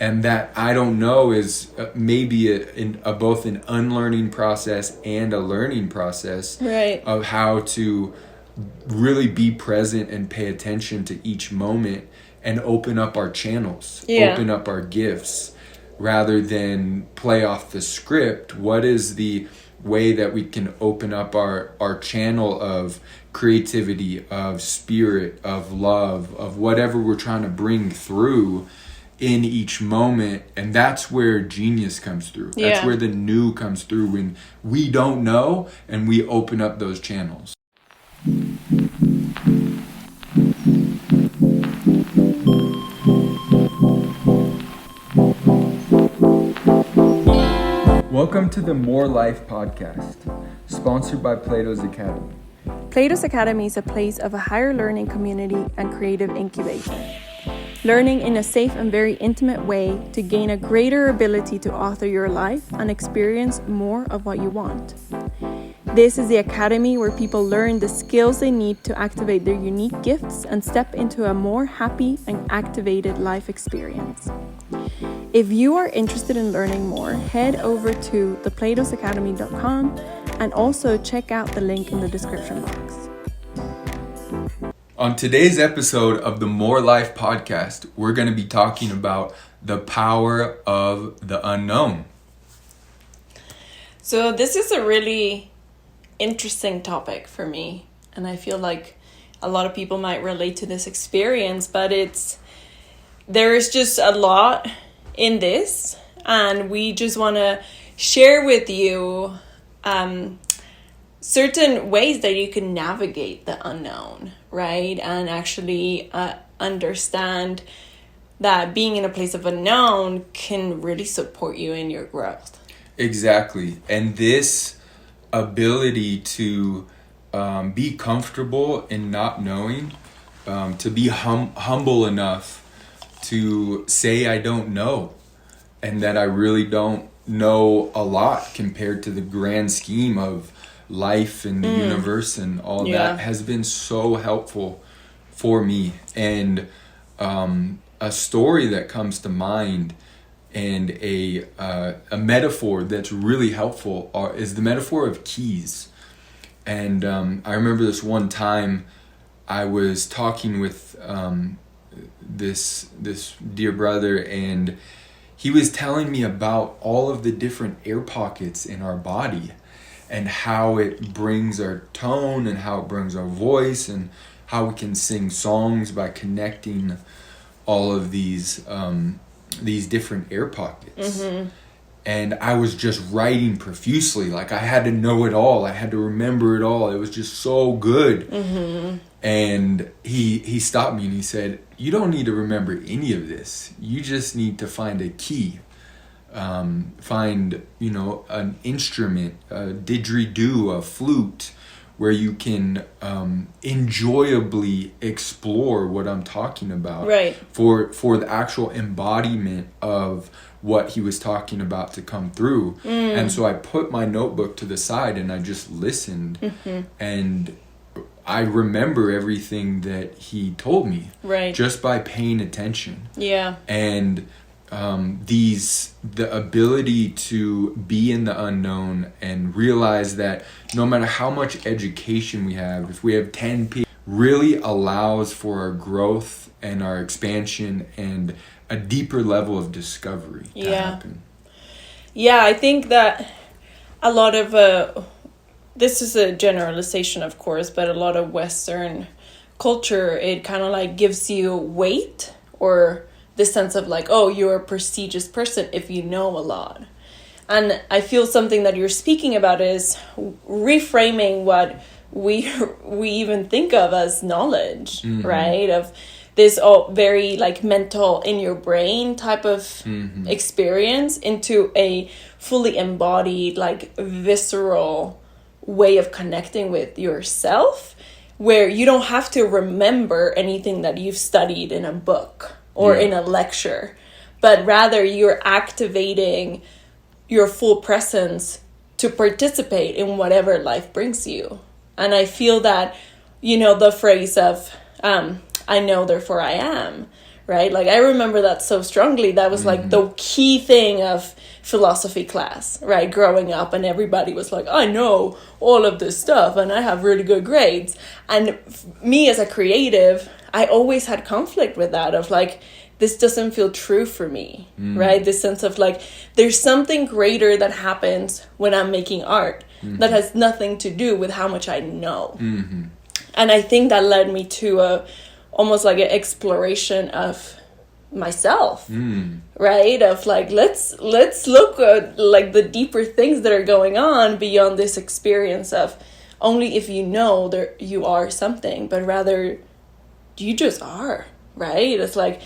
And that I don't know is maybe both an unlearning process and a learning process, right, of how to really be present and pay attention to each moment and open up our channels, open up our gifts, rather than play off the script. What is the way that we can open up our channel of creativity, of spirit, of love, of whatever we're trying to bring through in each moment? And that's where genius comes through. That's where the new comes through, when we don't know and we open up those channels. Welcome to the More Life podcast, sponsored by Platos Academy. Platos Academy is a place of a higher learning community and creative incubation. Learning in a safe and very intimate way to gain a greater ability to author your life and experience more of what you want. This is the academy where people learn the skills they need to activate their unique gifts and step into a more happy and activated life experience. If you are interested in learning more, head over to theplatosacademy.com and also check out the link in the description box. On today's episode of the More Life podcast, we're going to be talking about the power of the unknown. So this is a really interesting topic for me, and I feel like a lot of people might relate to this experience, but there is just a lot in this, and we just want to share with you certain ways that you can navigate the unknown, right? And actually understand that being in a place of unknown can really support you in your growth. Exactly. And this ability to be comfortable in not knowing, to be humble enough to say I don't know, and that I really don't know a lot compared to the grand scheme of life and the universe and all that, has been so helpful for me. And a story that comes to mind, and a metaphor that's really helpful is the metaphor of keys. And I remember this one time I was talking with this dear brother, and he was telling me about all of the different air pockets in our body, and how it brings our tone, and how it brings our voice, and how we can sing songs by connecting all of these different air pockets. Mm-hmm. And I was just writing profusely, like I had to know it all, I had to remember it all. It was just so good. Mm-hmm. And he stopped me and he said, "You don't need to remember any of this. You just need to find a key. Find, an instrument, a didgeridoo, a flute, where you can enjoyably explore what I'm talking about." Right. For the actual embodiment of what he was talking about to come through. And so I put my notebook to the side and I just listened. Mm-hmm. And I remember everything that he told me, right, just by paying attention. Yeah. And the ability to be in the unknown and realize that no matter how much education we have, if we have 10 people, really allows for our growth and our expansion and a deeper level of discovery to happen. Yeah, I think that a lot of this is a generalization, of course, but a lot of Western culture, it kind of like gives you weight, or this sense of like, oh, you're a prestigious person if you know a lot. And I feel something that you're speaking about is reframing what we even think of as knowledge, mm-hmm, right? Of this all very like mental in your brain type of mm-hmm experience into a fully embodied, like visceral way of connecting with yourself, where you don't have to remember anything that you've studied in a book or in a lecture, but rather you're activating your full presence to participate in whatever life brings you. And I feel that, the phrase of, I know, therefore I am, right? Like I remember that so strongly. That was like the key thing of philosophy class, right? Growing up, and everybody was like, I know all of this stuff and I have really good grades. And me as a creative, I always had conflict with that of like, this doesn't feel true for me, right? This sense of like, there's something greater that happens when I'm making art that has nothing to do with how much I know. And I think that led me to almost like an exploration of myself, right? Of like, let's look at like the deeper things that are going on beyond this experience of only if you know there you are something, but rather you just are, right? It's like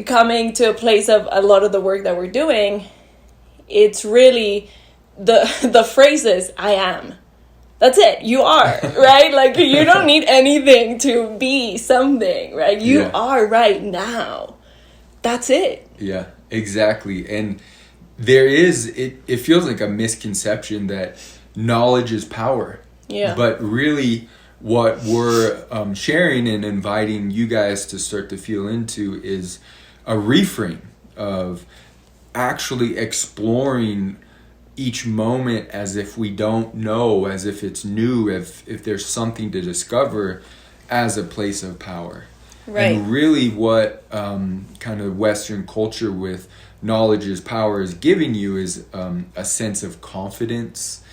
coming to a place of a lot of the work that we're doing, it's really the phrase is I am. That's it. You are, right? Like you don't need anything to be something, right? You are right now. That's it. Yeah, exactly. And there is, it feels like a misconception that knowledge is power. Yeah. But really what we're sharing and inviting you guys to start to feel into is a reframe of actually exploring each moment as if we don't know, as if it's new, if there's something to discover as a place of power. Right. And really what kind of Western culture with knowledge is power is giving you is a sense of confidence,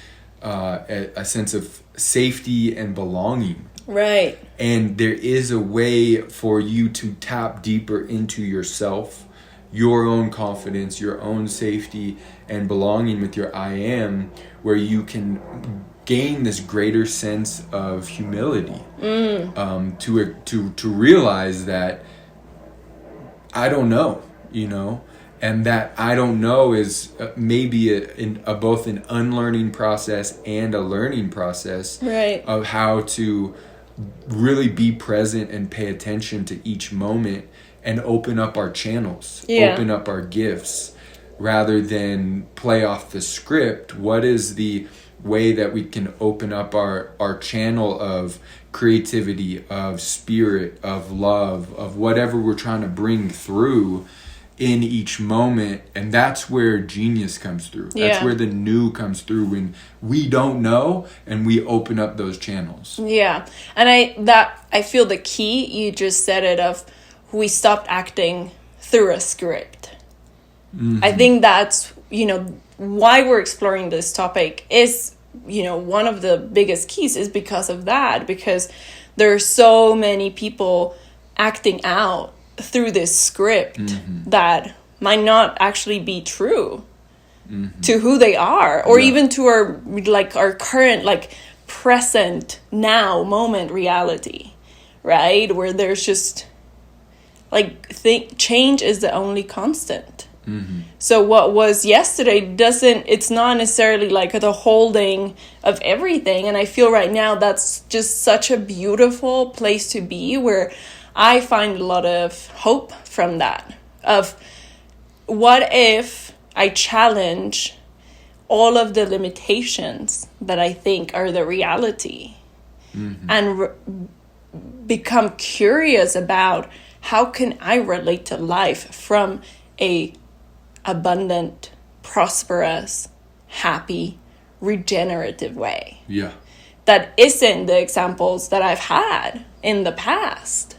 a sense of safety and belonging. Right. And there is a way for you to tap deeper into yourself, your own confidence, your own safety and belonging with your I am, where you can gain this greater sense of humility, to realize that I don't know, and that I don't know is maybe both an unlearning process and a learning process, right, of how to really be present and pay attention to each moment and open up our channels, open up our gifts, rather than play off the script. What is the way that we can open up our channel of creativity, of spirit, of love, of whatever we're trying to bring through in each moment? And that's where genius comes through. That's where the new comes through, when we don't know and we open up those channels. Yeah. And I feel the key, you just said it, of we stopped acting through a script. I think that's, why we're exploring this topic is, one of the biggest keys is because of that, because there are so many people acting out through this script that might not actually be true to who they are, or even to our current, present now moment reality, right? Where there's just change is the only constant. So what was yesterday it's not necessarily the holding of everything. And I feel right now that's just such a beautiful place to be, where I find a lot of hope from that, of what if I challenge all of the limitations that I think are the reality, and become curious about how can I relate to life from a abundant, prosperous, happy, regenerative way. Yeah. That isn't the examples that I've had in the past.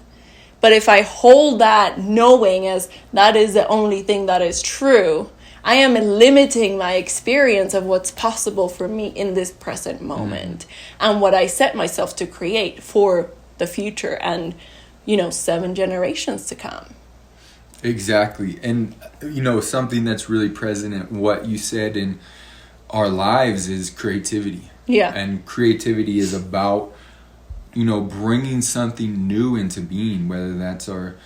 But if I hold that knowing as that is the only thing that is true, I am limiting my experience of what's possible for me in this present moment, and what I set myself to create for the future and, 7 generations to come. Exactly. And, something that's really present in what you said in our lives is creativity. Yeah. And creativity is about, bringing something new into being, whether that's our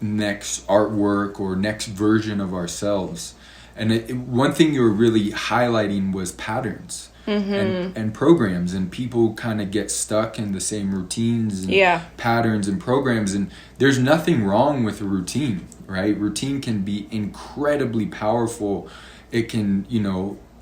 next artwork or next version of ourselves. And one thing you were really highlighting was patterns and programs, and people kind of get stuck in the same routines and patterns and programs. And there's nothing wrong with a routine, right? Routine can be incredibly powerful. It can,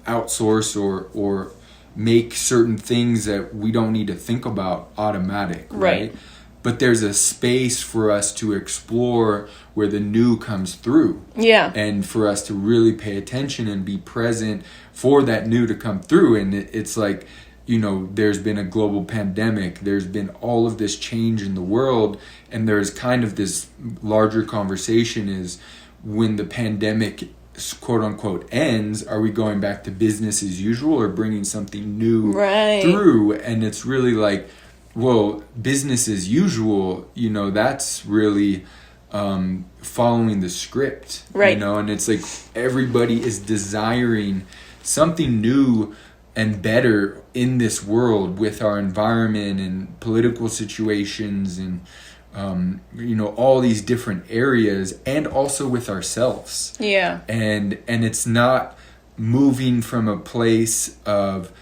outsource or make certain things that we don't need to think about automatic, right? but there's a space for us to explore where the new comes through. Yeah. And for us to really pay attention and be present for that new to come through. And it's like, you know, there's been a global pandemic, there's been all of this change in the world, and there's kind of this larger conversation is, when the pandemic quote unquote ends, are we going back to business as usual or bringing something new through? And it's really like, well, business as usual, you know, that's really following the script, you know, and it's like everybody is desiring something new and better in this world with our environment and political situations and you know, all these different areas, and also with ourselves. Yeah. And it's not moving from a place of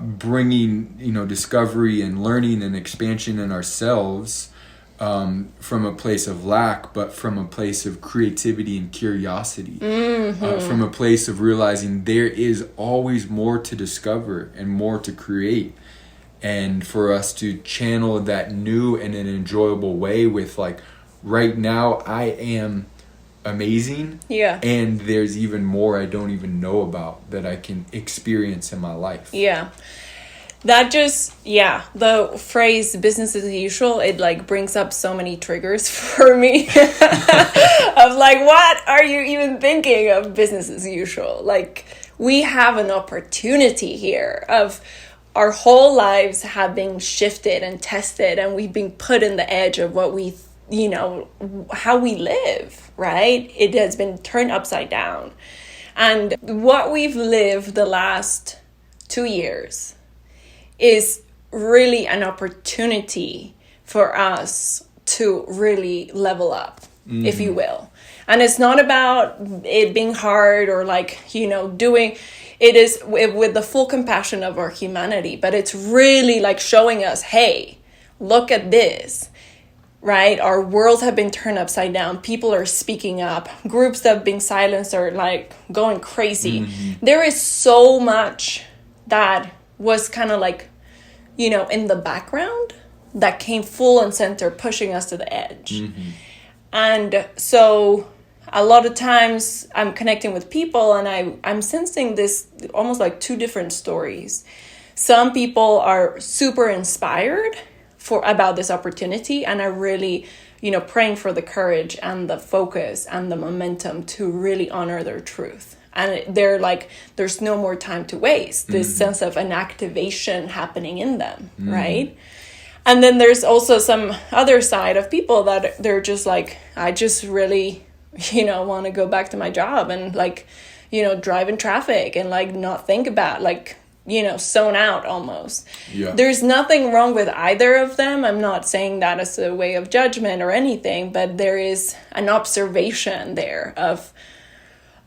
bringing, you know, discovery and learning and expansion in ourselves from a place of lack, but from a place of creativity and curiosity. From a place of realizing there is always more to discover and more to create. And for us to channel that new in an enjoyable way with like, right now I am amazing. Yeah. And there's even more I don't even know about that I can experience in my life. Yeah. That just, the phrase business as usual, it like brings up so many triggers for me of like, what are you even thinking of business as usual? Like, we have an opportunity here of our whole lives have been shifted and tested, and we've been put in the edge of what we, you know, how we live, right? It has been turned upside down. And what we've lived the last 2 years is really an opportunity for us to really level up, if you will. And it's not about it being hard or like, you know, it is with the full compassion of our humanity, but it's really like showing us, hey, look at this, right? Our worlds have been turned upside down. People are speaking up. Groups that have been silenced are like going crazy. There is so much that was kind of like, you know, in the background that came full and center, pushing us to the edge. And so a lot of times I'm connecting with people and I'm sensing this almost like two different stories. Some people are super inspired about this opportunity and are really, you know, praying for the courage and the focus and the momentum to really honor their truth. And they're like, there's no more time to waste. This sense of an activation happening in them, right? And then there's also some other side of people that they're just like, I just really, you know, want to go back to my job and like, you know, drive in traffic and like not think about like, you know, zone out almost. Yeah. There's nothing wrong with either of them. I'm not saying that as a way of judgment or anything, but there is an observation there of,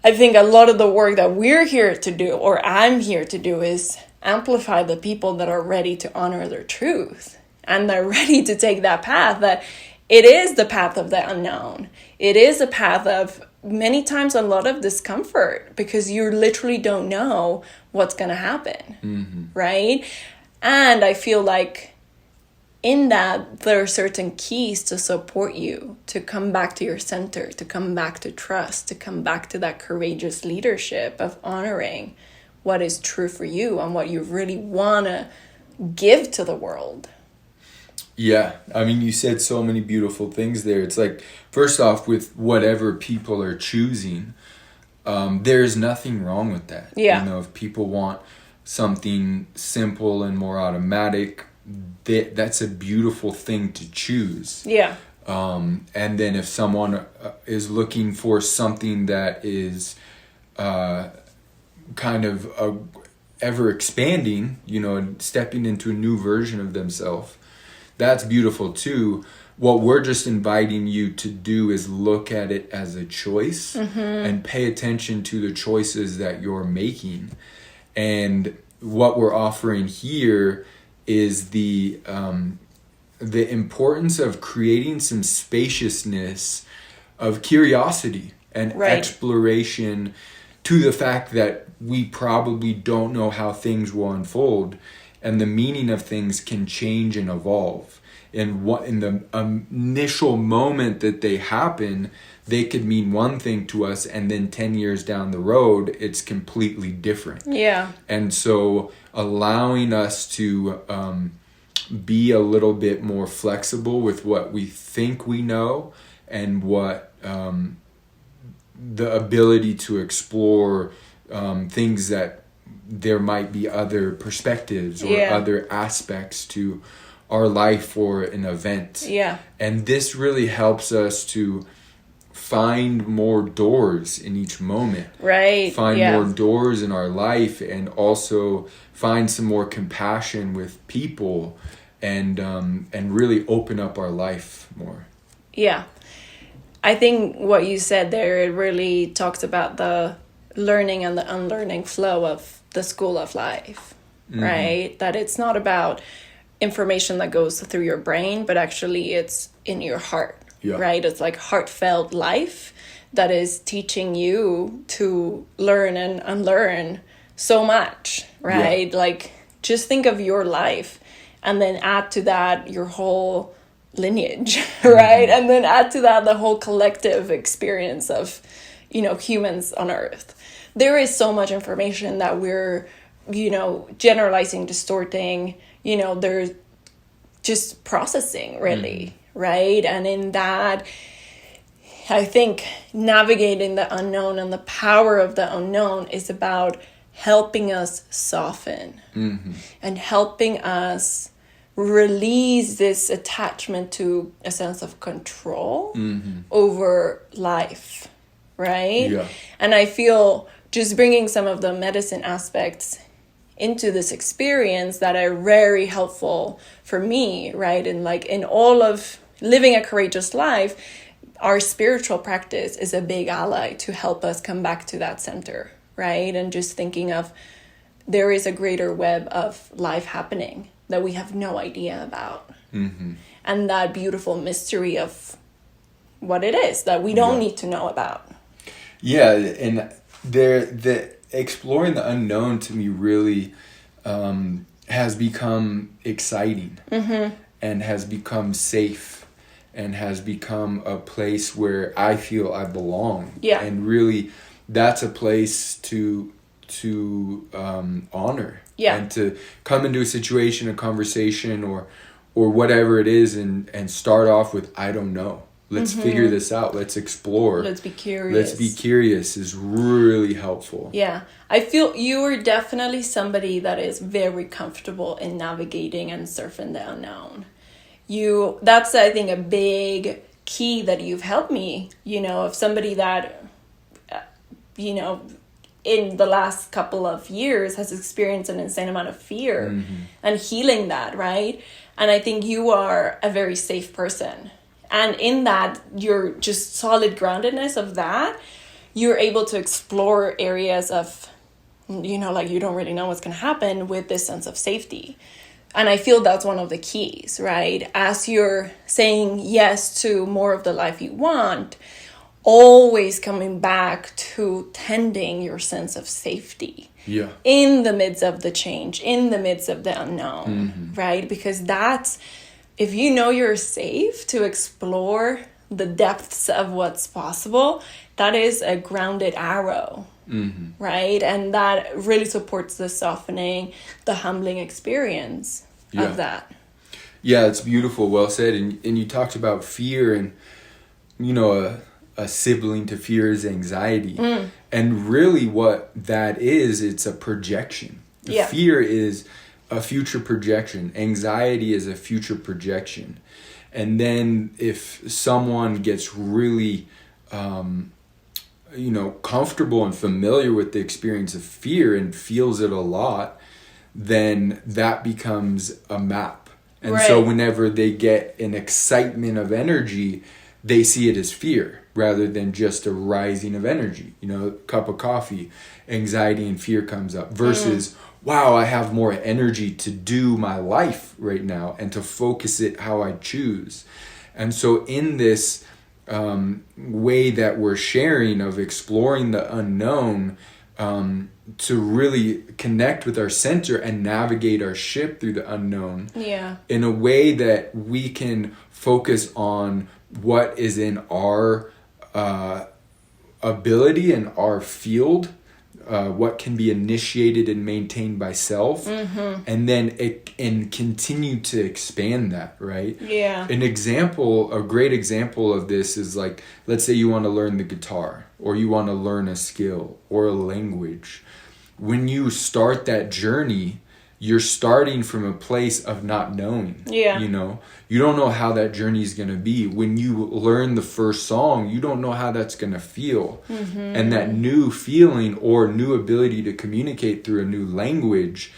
I think a lot of the work that we're here to do, or I'm here to do, is amplify the people that are ready to honor their truth. And they're ready to take that path, that it is the path of the unknown. It is a path of many times a lot of discomfort because you literally don't know what's going to happen, right? And I feel like in that, there are certain keys to support you to come back to your center, to come back to trust, to come back to that courageous leadership of honoring what is true for you and what you really want to give to the world. Yeah, I mean, you said so many beautiful things there. It's like, first off, with whatever people are choosing, there's nothing wrong with that. Yeah. You know, if people want something simple and more automatic, that's a beautiful thing to choose. Yeah. And then if someone is looking for something that is kind of ever expanding, you know, stepping into a new version of themselves, that's beautiful too. What we're just inviting you to do is look at it as a choice and pay attention to the choices that you're making. And what we're offering here is the importance of creating some spaciousness of curiosity and exploration to the fact that we probably don't know how things will unfold, and the meaning of things can change and evolve. in the initial moment that they happen, they could mean one thing to us, and then 10 years down the road, it's completely different. Yeah. And so allowing us to be a little bit more flexible with what we think we know, and what the ability to explore things that there might be other perspectives or other aspects to our life or an event. Yeah. And this really helps us to find more doors in each moment. Right. Find more doors in our life, and also find some more compassion with people, and really open up our life more. Yeah. I think what you said there, it really talks about the learning and the unlearning flow of the school of life, right? That it's not about information that goes through your brain, but actually it's in your heart, right? It's like heartfelt life that is teaching you to learn and unlearn so much, right? Like, just think of your life, and then add to that your whole lineage, right? And then add to that the whole collective experience of, humans on Earth. There is so much information that we're, generalizing, distorting, there's just processing, really, right? And in that, I think navigating the unknown and the power of the unknown is about helping us soften and helping us release this attachment to a sense of control over life, right? Yeah. And I feel just bringing some of the medicine aspects into this experience that are very helpful for me, right? And like in all of living a courageous life, our spiritual practice is a big ally to help us come back to that center, right? And just thinking of there is a greater web of life happening that we have no idea about. And that beautiful mystery of what it is that we don't need to know about. Yeah, and the exploring the unknown to me really has become exciting and has become safe and has become a place where I feel I belong. Yeah. And really, that's a place to honor. Yeah. And to come into a situation, a conversation, or whatever it is, and start off with, I don't know. Let's figure this out. Let's explore. Let's be curious. Let's be curious is really helpful. Yeah. I feel you are definitely somebody that is very comfortable in navigating and surfing the unknown. That's, I think, a big key that you've helped me, of somebody that, in the last couple of years has experienced an insane amount of fear and healing that, right? And I think you are a very safe person. And in that, your just solid groundedness of that, you're able to explore areas of, like you don't really know what's going to happen with this sense of safety. And I feel that's one of the keys, right? As you're saying yes to more of the life you want, always coming back to tending your sense of safety. Yeah. In the midst of the change, in the midst of the unknown, right? Because that's, if you know you're safe to explore the depths of what's possible, that is a grounded arrow, right? And that really supports the softening, the humbling experience of that. Yeah, it's beautiful. Well said. And you talked about fear, and, a sibling to fear is anxiety. And really what that is, it's a projection. Fear is a future projection. Anxiety is a future projection. And then if someone gets really, comfortable and familiar with the experience of fear and feels it a lot, then that becomes a map. And so whenever they get an excitement of energy, they see it as fear rather than just a rising of energy. Cup of coffee, anxiety and fear comes up versus, wow, I have more energy to do my life right now and to focus it how I choose. And so in this way that we're sharing of exploring the unknown, to really connect with our center and navigate our ship through the unknown in a way that we can focus on what is in our ability and our field, what can be initiated and maintained by self, and then and continue to expand that, right? Yeah. A great example of this is like, let's say you want to learn the guitar, or you want to learn a skill or a language. When you start that journey, you're starting from a place of not knowing. Yeah. You know, you don't know how that journey is going to be. When you learn the first song, you don't know how that's going to feel. And that new feeling or new ability to communicate through a new language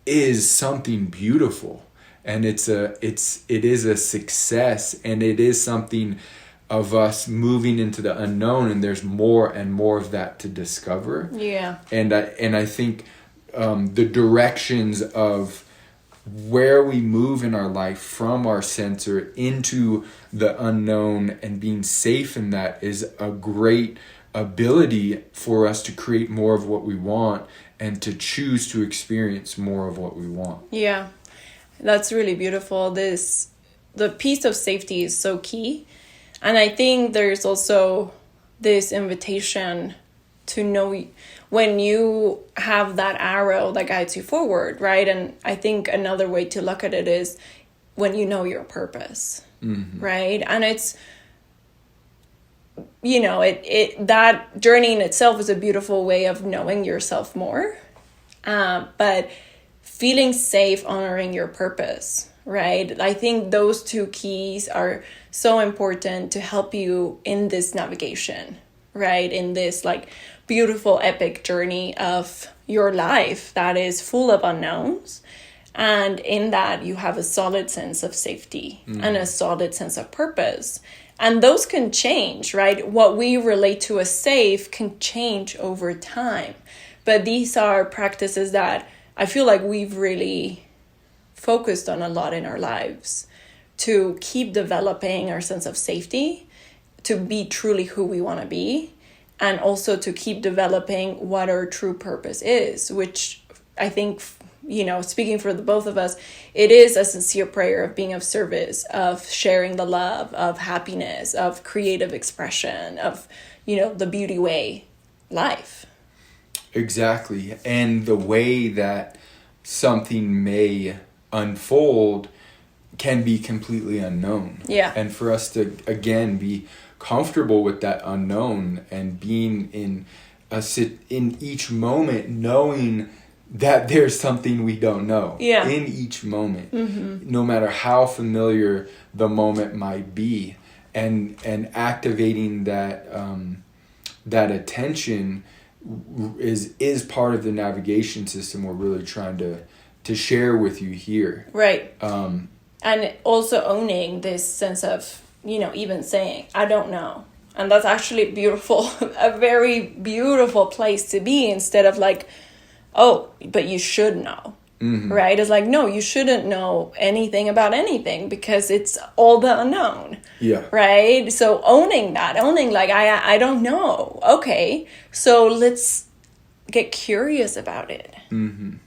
is something beautiful. And it is a success, and it is something of us moving into the unknown, and there's more and more of that to discover. Yeah. And I think the directions of where we move in our life from our center into the unknown and being safe in that is a great ability for us to create more of what we want and to choose to experience more of what we want. Yeah, that's really beautiful. The piece of safety is so key. And I think there's also this invitation to know when you have that arrow that guides you forward, right? And I think another way to look at it is when you know your purpose, right? And it's, you know, it that journey in itself is a beautiful way of knowing yourself more, but feeling safe, honoring your purpose, right? I think those two keys are so important to help you in this navigation, right? In this like beautiful epic journey of your life that is full of unknowns. And in that you have a solid sense of safety and a solid sense of purpose. And those can change, right? What we relate to as safe can change over time. But these are practices that I feel like we've really focused on a lot in our lives to keep developing our sense of safety, to be truly who we want to be, and also to keep developing what our true purpose is, which I think, you know, speaking for the both of us, it is a sincere prayer of being of service, of sharing the love, of happiness, of creative expression, of, you know, the beauty way life. Exactly. And the way that something may unfold can be completely unknown. Yeah. And for us to, again, be comfortable with that unknown and being in each moment knowing that there's something we don't know in each moment, no matter how familiar the moment might be, and activating that that attention is part of the navigation system we're really trying to share with you here. Right. And also owning this sense of, you know, even saying, I don't know. And that's actually beautiful, a very beautiful place to be, instead of like, oh, but you should know, right? It's like, no, you shouldn't know anything about anything because it's all the unknown, right? So owning like, I don't know. Okay, so let's get curious about it. And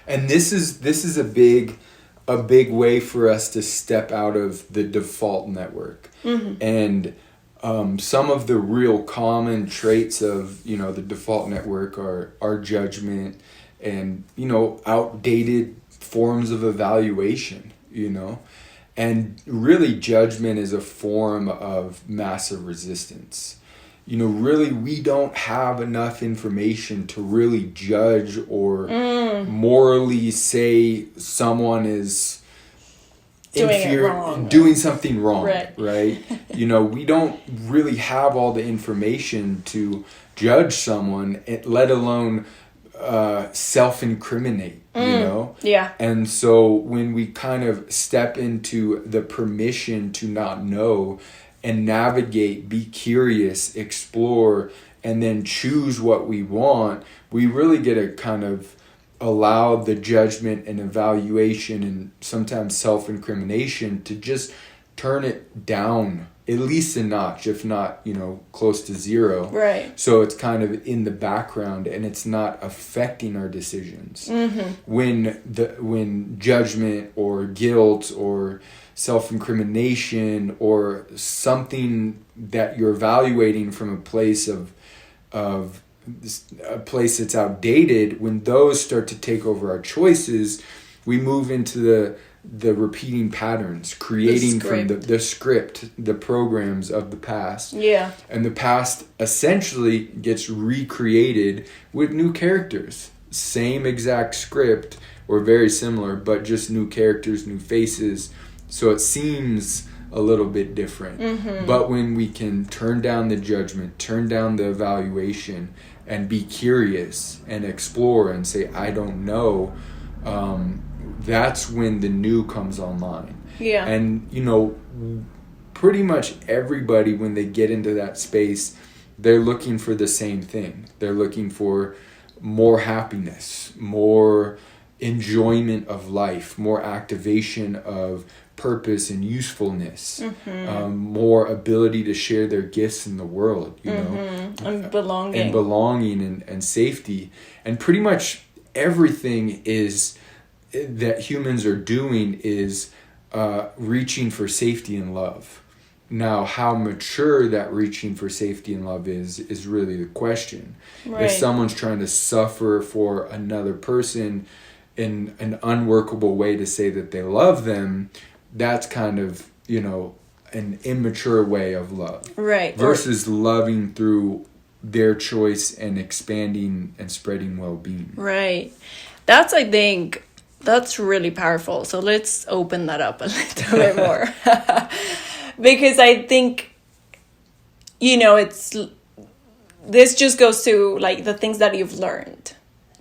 this is a big way for us to step out of the default network. And some of the real common traits of, you know, the default network are judgment and, you know, outdated forms of evaluation, you know. And really judgment is a form of massive resistance. You know, really, we don't have enough information to really judge or morally say someone is doing something wrong, right? You know, we don't really have all the information to judge someone, let alone self-incriminate, you know? Yeah. And so when we kind of step into the permission to not know and navigate, be curious, explore, and then choose what we want, we really get to kind of allow the judgment and evaluation and sometimes self-incrimination to just turn it down at least a notch, if not, close to zero. Right. So it's kind of in the background and it's not affecting our decisions. When judgment or guilt or self-incrimination or something that you're evaluating from a place of a place that's outdated, when those start to take over our choices, we move into the repeating patterns, creating from the script, the programs of the past. Yeah. And the past essentially gets recreated with new characters. Same exact script or very similar, but just new characters, new faces. So it seems a little bit different. But when we can turn down the judgment, turn down the evaluation, and be curious and explore and say, I don't know, that's when the new comes online. Yeah. And, pretty much everybody, when they get into that space, they're looking for the same thing. They're looking for more happiness, more enjoyment of life, more activation of purpose and usefulness, more ability to share their gifts in the world, and belonging and safety. And pretty much everything is that humans are doing is reaching for safety and love. Now, how mature that reaching for safety and love is really the question. Right. If someone's trying to suffer for another person in an unworkable way to say that they love them, that's kind of, an immature way of love. Right. Versus loving through their choice and expanding and spreading well-being. Right. I think, that's really powerful. So let's open that up a little bit more. Because I think, this just goes to like the things that you've learned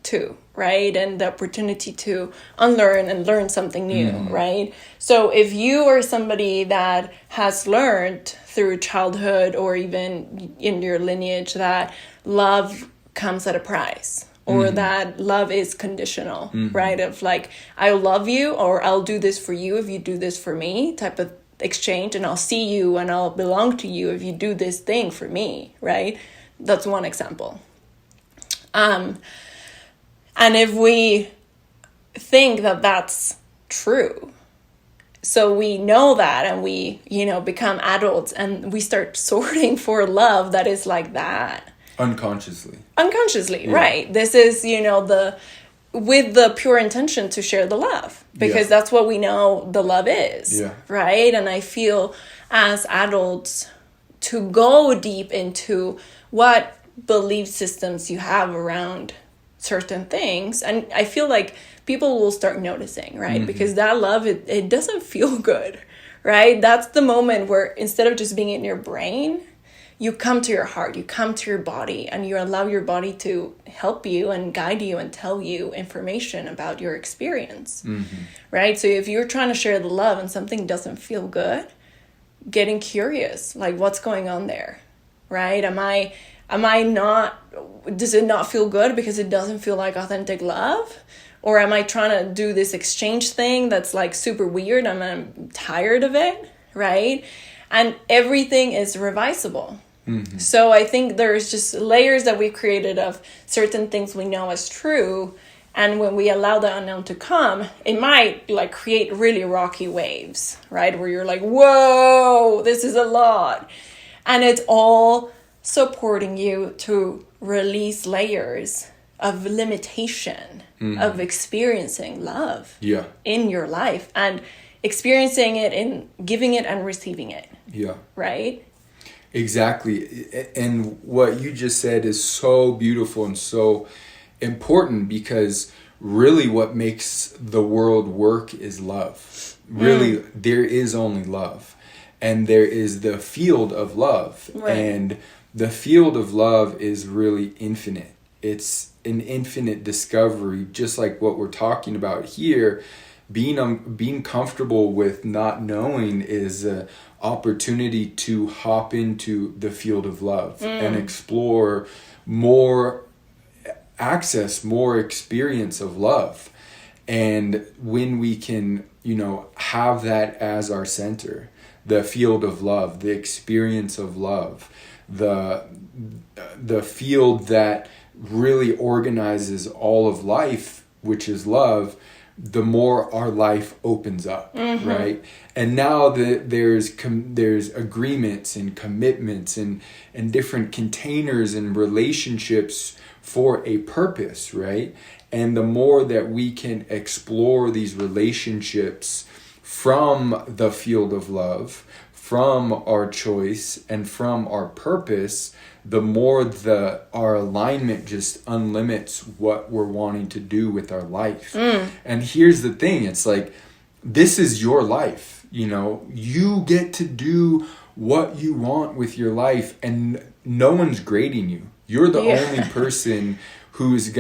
too, right? And the opportunity to unlearn and learn something new, right? So if you are somebody that has learned through childhood or even in your lineage that love comes at a price, or that love is conditional, right? Of like, I'll love you or I'll do this for you if you do this for me type of exchange, and I'll see you and I'll belong to you if you do this thing for me, right? That's one example. And if we think that that's true, so we know that and we, become adults and we start sorting for love that is like that. Unconsciously, yeah. Right. This is, with the pure intention to share the love, because that's what we know the love is, right? And I feel as adults to go deep into what belief systems you have around certain things, and I feel like people will start noticing, right? Because that love, it doesn't feel good, right? That's the moment where instead of just being in your brain, you come to your heart, you come to your body, and you allow your body to help you and guide you and tell you information about your experience, right? So if you're trying to share the love and something doesn't feel good, getting curious, like what's going on there, right? Does it not feel good because it doesn't feel like authentic love? Or am I trying to do this exchange thing that's like super weird and I'm tired of it, right? And everything is revisable. So I think there's just layers that we created of certain things we know as true. And when we allow the unknown to come, it might like create really rocky waves, right? Where you're like, whoa, this is a lot. And it's all supporting you to release layers of limitation, of experiencing love in your life and experiencing it in giving it and receiving it. Yeah. Right? Exactly. And what you just said is so beautiful and so important, because really what makes the world work is love. Really, there is only love. And there is the field of love. Right. And the field of love is really infinite. It's an infinite discovery, just like what we're talking about here. Being comfortable with not knowing is an opportunity to hop into the field of love and explore more access, more experience of love. And when we can, have that as our center, the field of love, the experience of love, the field that really organizes all of life, which is love, the more our life opens up, right? And now there's agreements and commitments and different containers and relationships for a purpose, right? And the more that we can explore these relationships from the field of love, from our choice and from our purpose, the more our alignment just unlimits what we're wanting to do with our life. And here's the thing, it's like, this is your life, you get to do what you want with your life, and no one's grading you. You're the only person who's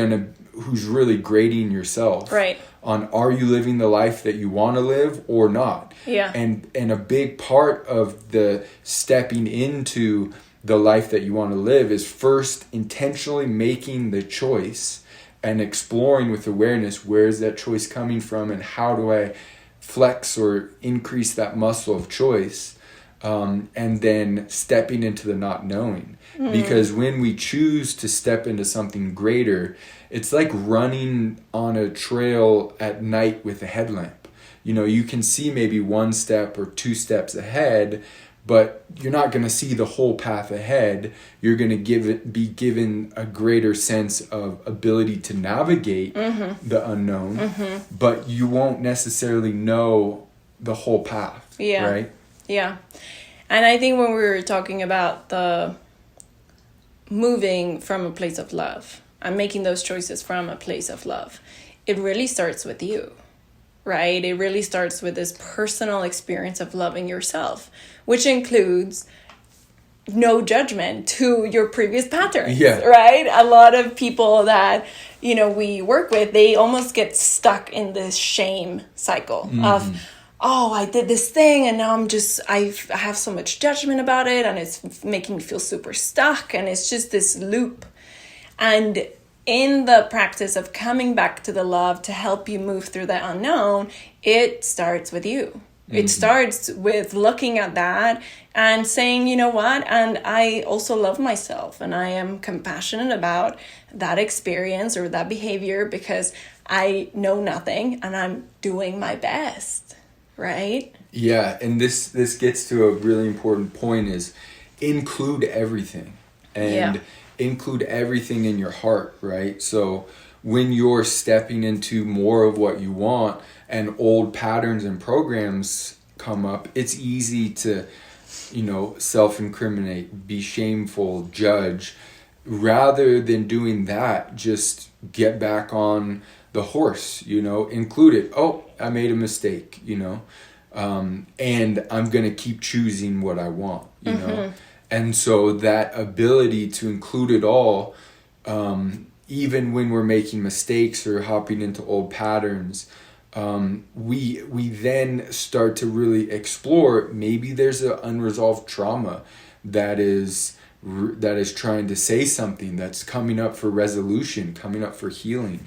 really grading yourself. Right. On, are you living the life that you want to live or not? Yeah. And a big part of the stepping into the life that you want to live is first intentionally making the choice and exploring with awareness, where is that choice coming from and how do I flex or increase that muscle of choice, and then stepping into the not knowing. Because when we choose to step into something greater, it's like running on a trail at night with a headlamp. You can see maybe one step or two steps ahead, but you're not going to see the whole path ahead. You're going to be given a greater sense of ability to navigate the unknown, but you won't necessarily know the whole path, right? Yeah. And I think when we were talking about the moving from a place of love and making those choices from a place of love, it really starts with you. Right? It really starts with this personal experience of loving yourself, which includes no judgment to your previous patterns, right? A lot of people that, we work with, they almost get stuck in this shame cycle of, oh, I did this thing and now I have so much judgment about it and it's making me feel super stuck, and it's just this loop. And in the practice of coming back to the love to help you move through the unknown, it starts with you. It starts with looking at that and saying, you know what? And I also love myself, and I am compassionate about that experience or that behavior because I know nothing and I'm doing my best, right? Yeah, and this gets to a really important point, is include everything. And include everything in your heart, right? So when you're stepping into more of what you want and old patterns and programs come up, it's easy to, self-incriminate, be shameful, judge. Rather than doing that, just get back on the horse, include it. Oh, I made a mistake, and I'm going to keep choosing what I want, know. And so that ability to include it all, even when we're making mistakes or hopping into old patterns, we then start to really explore, maybe there's an unresolved trauma that is trying to say something, that's coming up for resolution, coming up for healing.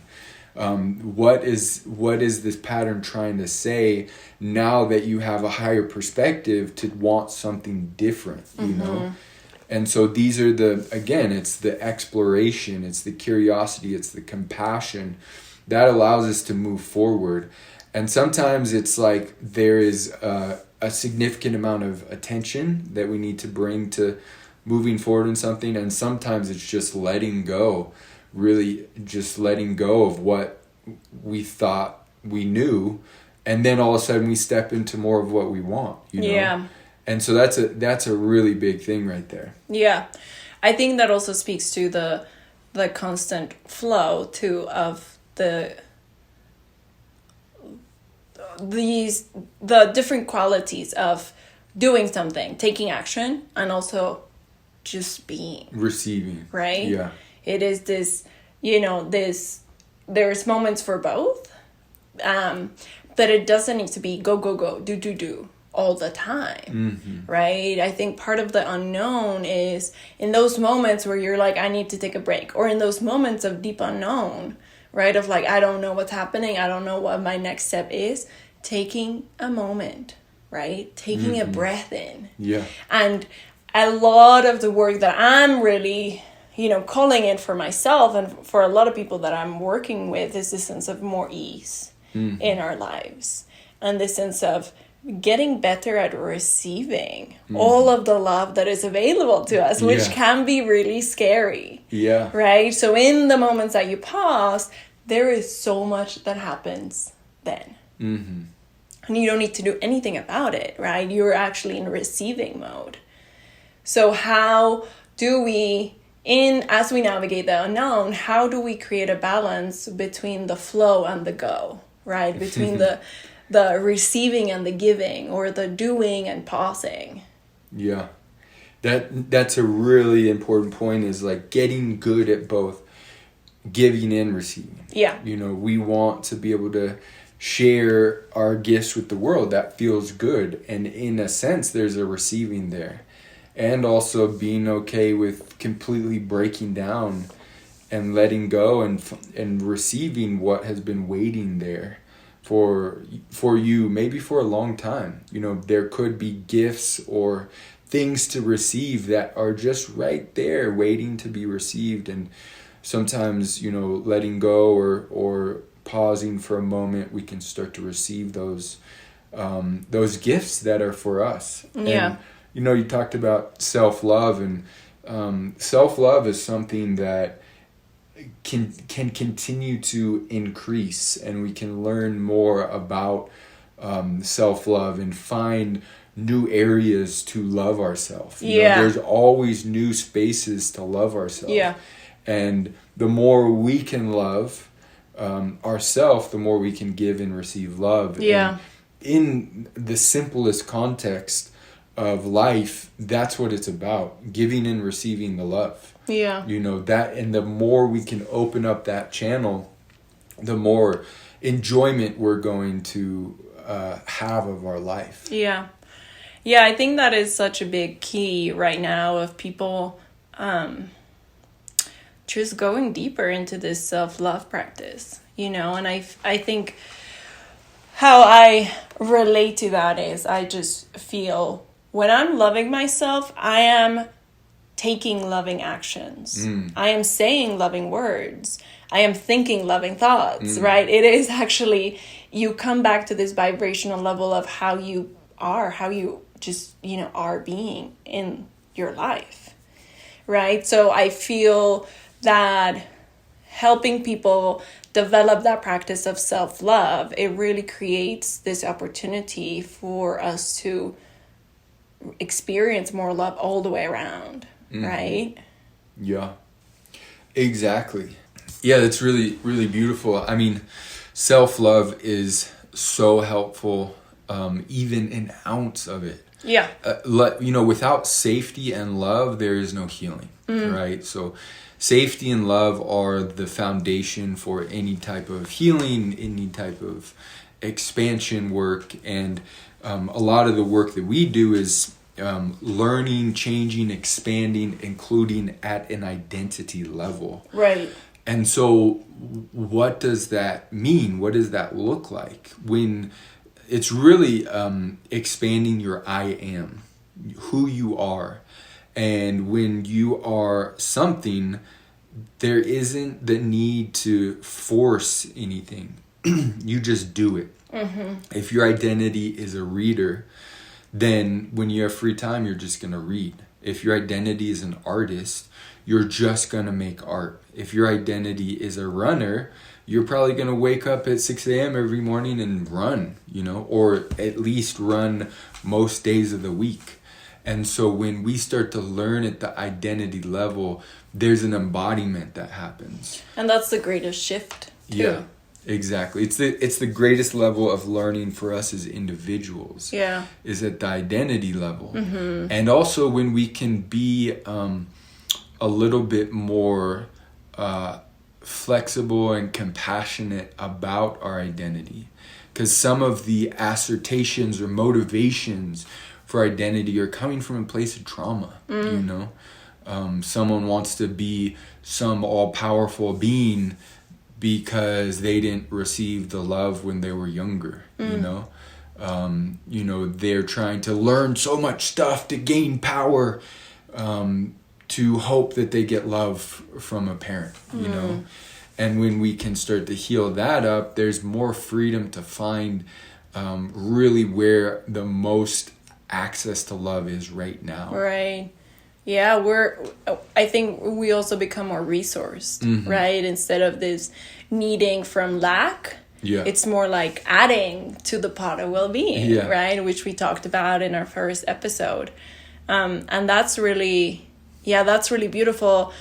What is this pattern trying to say now that you have a higher perspective to want something different, And so these are it's the exploration, it's the curiosity, it's the compassion that allows us to move forward. And sometimes it's like there is a significant amount of attention that we need to bring to moving forward in something. And sometimes it's just letting go, really just letting go of what we thought we knew. And then all of a sudden we step into more of what we want, Yeah. And so that's a really big thing right there. Yeah. I think that also speaks to the constant flow too of the different qualities of doing something, taking action, and also just being. Receiving. Right? Yeah. It is this, there's moments for both, but it doesn't need to be go, go, go, do all the time, right? I think part of the unknown is in those moments where you're like, I need to take a break, or in those moments of deep unknown, right? Of like, I don't know what's happening. I don't know what my next step is. Taking a moment right? Taking a breath in. Yeah. And a lot of the work that I'm really, calling in for myself and for a lot of people that I'm working with is this sense of more ease in our lives. And this sense of getting better at receiving all of the love that is available to us, which can be really scary. Yeah. Right? So in the moments that you pause, there is so much that happens then. Mm-hmm. And you don't need to do anything about it, right? You're actually in receiving mode. So how do we, as we navigate the unknown, how do we create a balance between the flow and the go, right? Between the receiving and the giving, or the doing and pausing? Yeah. That's a really important point, is like getting good at both giving and receiving. Yeah. We want to be able to share our gifts with the world. That feels good. And in a sense, there's a receiving there. And also being okay with completely breaking down and letting go and receiving what has been waiting there for you, maybe for a long time. There could be gifts or things to receive that are just right there waiting to be received. And sometimes, letting go or pausing for a moment, we can start to receive those gifts that are for us. Yeah. And, you talked about self-love, and self-love is something that can continue to increase, and we can learn more about self-love and find new areas to love ourselves. There's always new spaces to love ourselves. Yeah. And the more we can love ourselves, the more we can give and receive love. Yeah. And in the simplest context of life, that's what it's about, giving and receiving the love. Yeah. That, and the more we can open up that channel, the more enjoyment we're going to have of our life. Yeah. Yeah, I think that is such a big key right now of people just going deeper into this self-love practice, and I think how I relate to that is I just feel when I'm loving myself, I am taking loving actions. I am saying loving words. I am thinking loving thoughts, right? It is actually, you come back to this vibrational level of how you are, how you just, are being in your life, right? So I feel that helping people develop that practice of self-love, it really creates this opportunity for us to experience more love all the way around, right? Yeah, exactly. Yeah, that's really, really beautiful. I mean, self-love is so helpful, even an ounce of it. Yeah. Without safety and love, there is no healing, right? So safety and love are the foundation for any type of healing, any type of expansion work. And a lot of the work that we do is learning, changing, expanding, including at an identity level. Right. And so what does that mean? What does that look like? When it's really expanding your I am, who you are. And when you are something, there isn't the need to force anything. You just do it. If your identity is a reader, then when you have free time, you're just going to read. If your identity is an artist, you're just going to make art. If your identity is a runner, you're probably going to wake up at 6 a.m. every morning and run, or at least run most days of the week. And so when we start to learn at the identity level, there's an embodiment that happens. And that's the greatest shift, too. Yeah, exactly. It's the greatest level of learning for us as individuals. Yeah. Is at the identity level. And also when we can be a little bit more flexible and compassionate about our identity. Because some of the assertions or motivations for identity are coming from a place of trauma, someone wants to be some all-powerful being because they didn't receive the love when they were younger, They're trying to learn so much stuff to gain power, to hope that they get love from a parent, And when we can start to heal that up, there's more freedom to find really where the most access to love is right now. Right. Yeah, I think we also become more resourced, right? Instead of this needing from lack, it's more like adding to the pot of well-being, right? Which we talked about in our first episode. And that's really beautiful.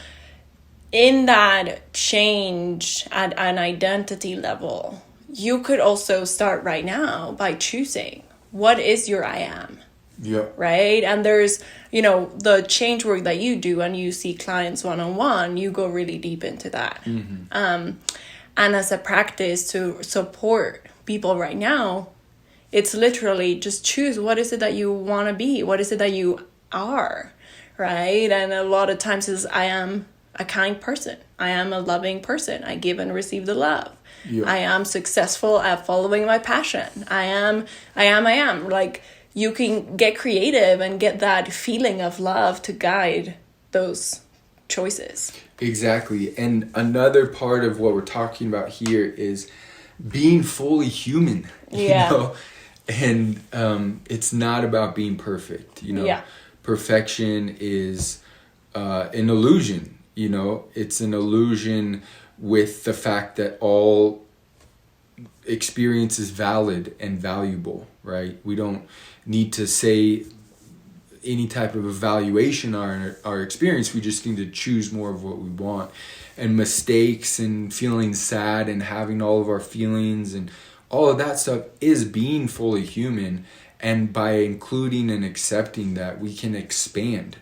In that change at an identity level, you could also start right now by choosing what is your I am. Yeah. Right. And there's, the change work that you do and you see clients one-on-one, you go really deep into that. And as a practice to support people right now, it's literally just choose what is it that you want to be? What is it that you are? Right. And a lot of times is I am a kind person. I am a loving person. I give and receive the love. Yeah. I am successful at following my passion. I am. Like, you can get creative and get that feeling of love to guide those choices. Exactly. And another part of what we're talking about here is being fully human, And it's not about being perfect, Perfection is an illusion, It's an illusion with the fact that all experience is valid and valuable, right? We don't need to say any type of evaluation on our experience. We just need to choose more of what we want. And mistakes and feeling sad and having all of our feelings and all of that stuff is being fully human. And by including and accepting that, we can expand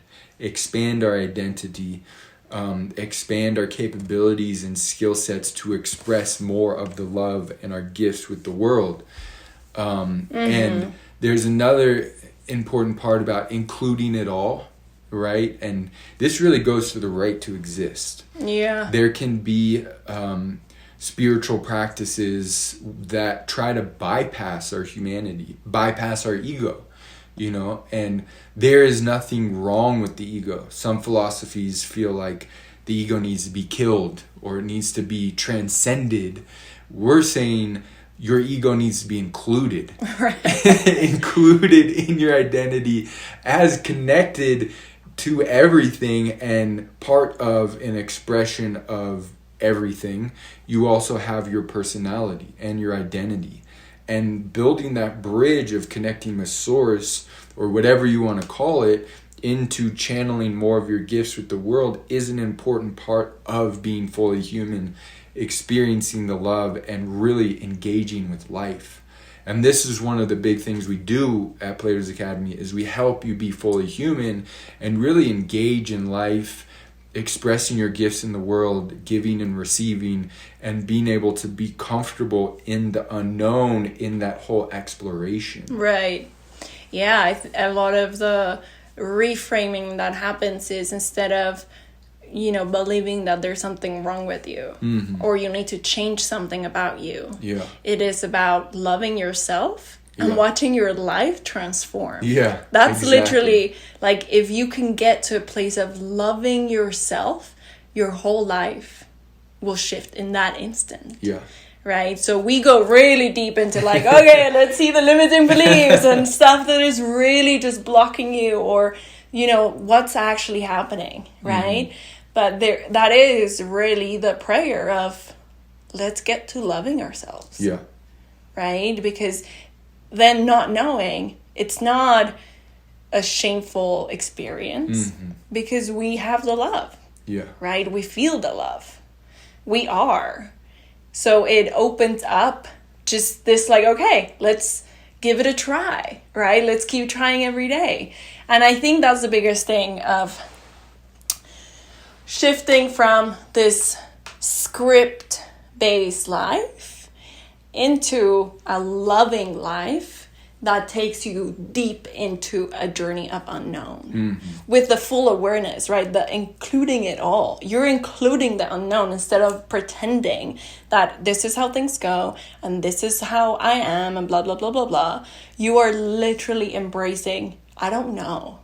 our identity, expand our capabilities and skill sets to express more of the love and our gifts with the world. And there's another important part about including it all, right? And this really goes to the right to exist. Yeah. There can be spiritual practices that try to bypass our humanity, bypass our ego, and there is nothing wrong with the ego. Some philosophies feel like the ego needs to be killed or it needs to be transcended. We're saying your ego needs to be included. Right. Included in your identity as connected to everything and part of an expression of everything. You also have your personality and your identity. And building that bridge of connecting with source, or whatever you want to call it, into channeling more of your gifts with the world is an important part of being fully human, experiencing the love and really engaging with life. And this is one of the big things we do at Platos Academy, is we help you be fully human and really engage in life, expressing your gifts in the world, giving and receiving, and being able to be comfortable in the unknown, in that whole exploration. Right. Yeah, a lot of the reframing that happens is, instead of, believing that there's something wrong with you, or you need to change something about you. Yeah. It is about loving yourself and watching your life transform. Yeah. That's literally, like, if you can get to a place of loving yourself, your whole life will shift in that instant. Yeah. Right? So we go really deep into like, okay, let's see the limiting beliefs and stuff that is really just blocking you, or, what's actually happening, right? But that is really the prayer of, let's get to loving ourselves. Yeah. Right? Because then not knowing, it's not a shameful experience, because we have the love. Yeah. Right? We feel the love. We are. So it opens up just this, like, okay, let's give it a try, right? Let's keep trying every day. And I think that's the biggest thing of shifting from this script-based life into a loving life that takes you deep into a journey of unknown with the full awareness, right? The including it all. You're including the unknown instead of pretending that this is how things go and this is how I am and blah, blah, blah, blah, blah. You are literally embracing, I don't know.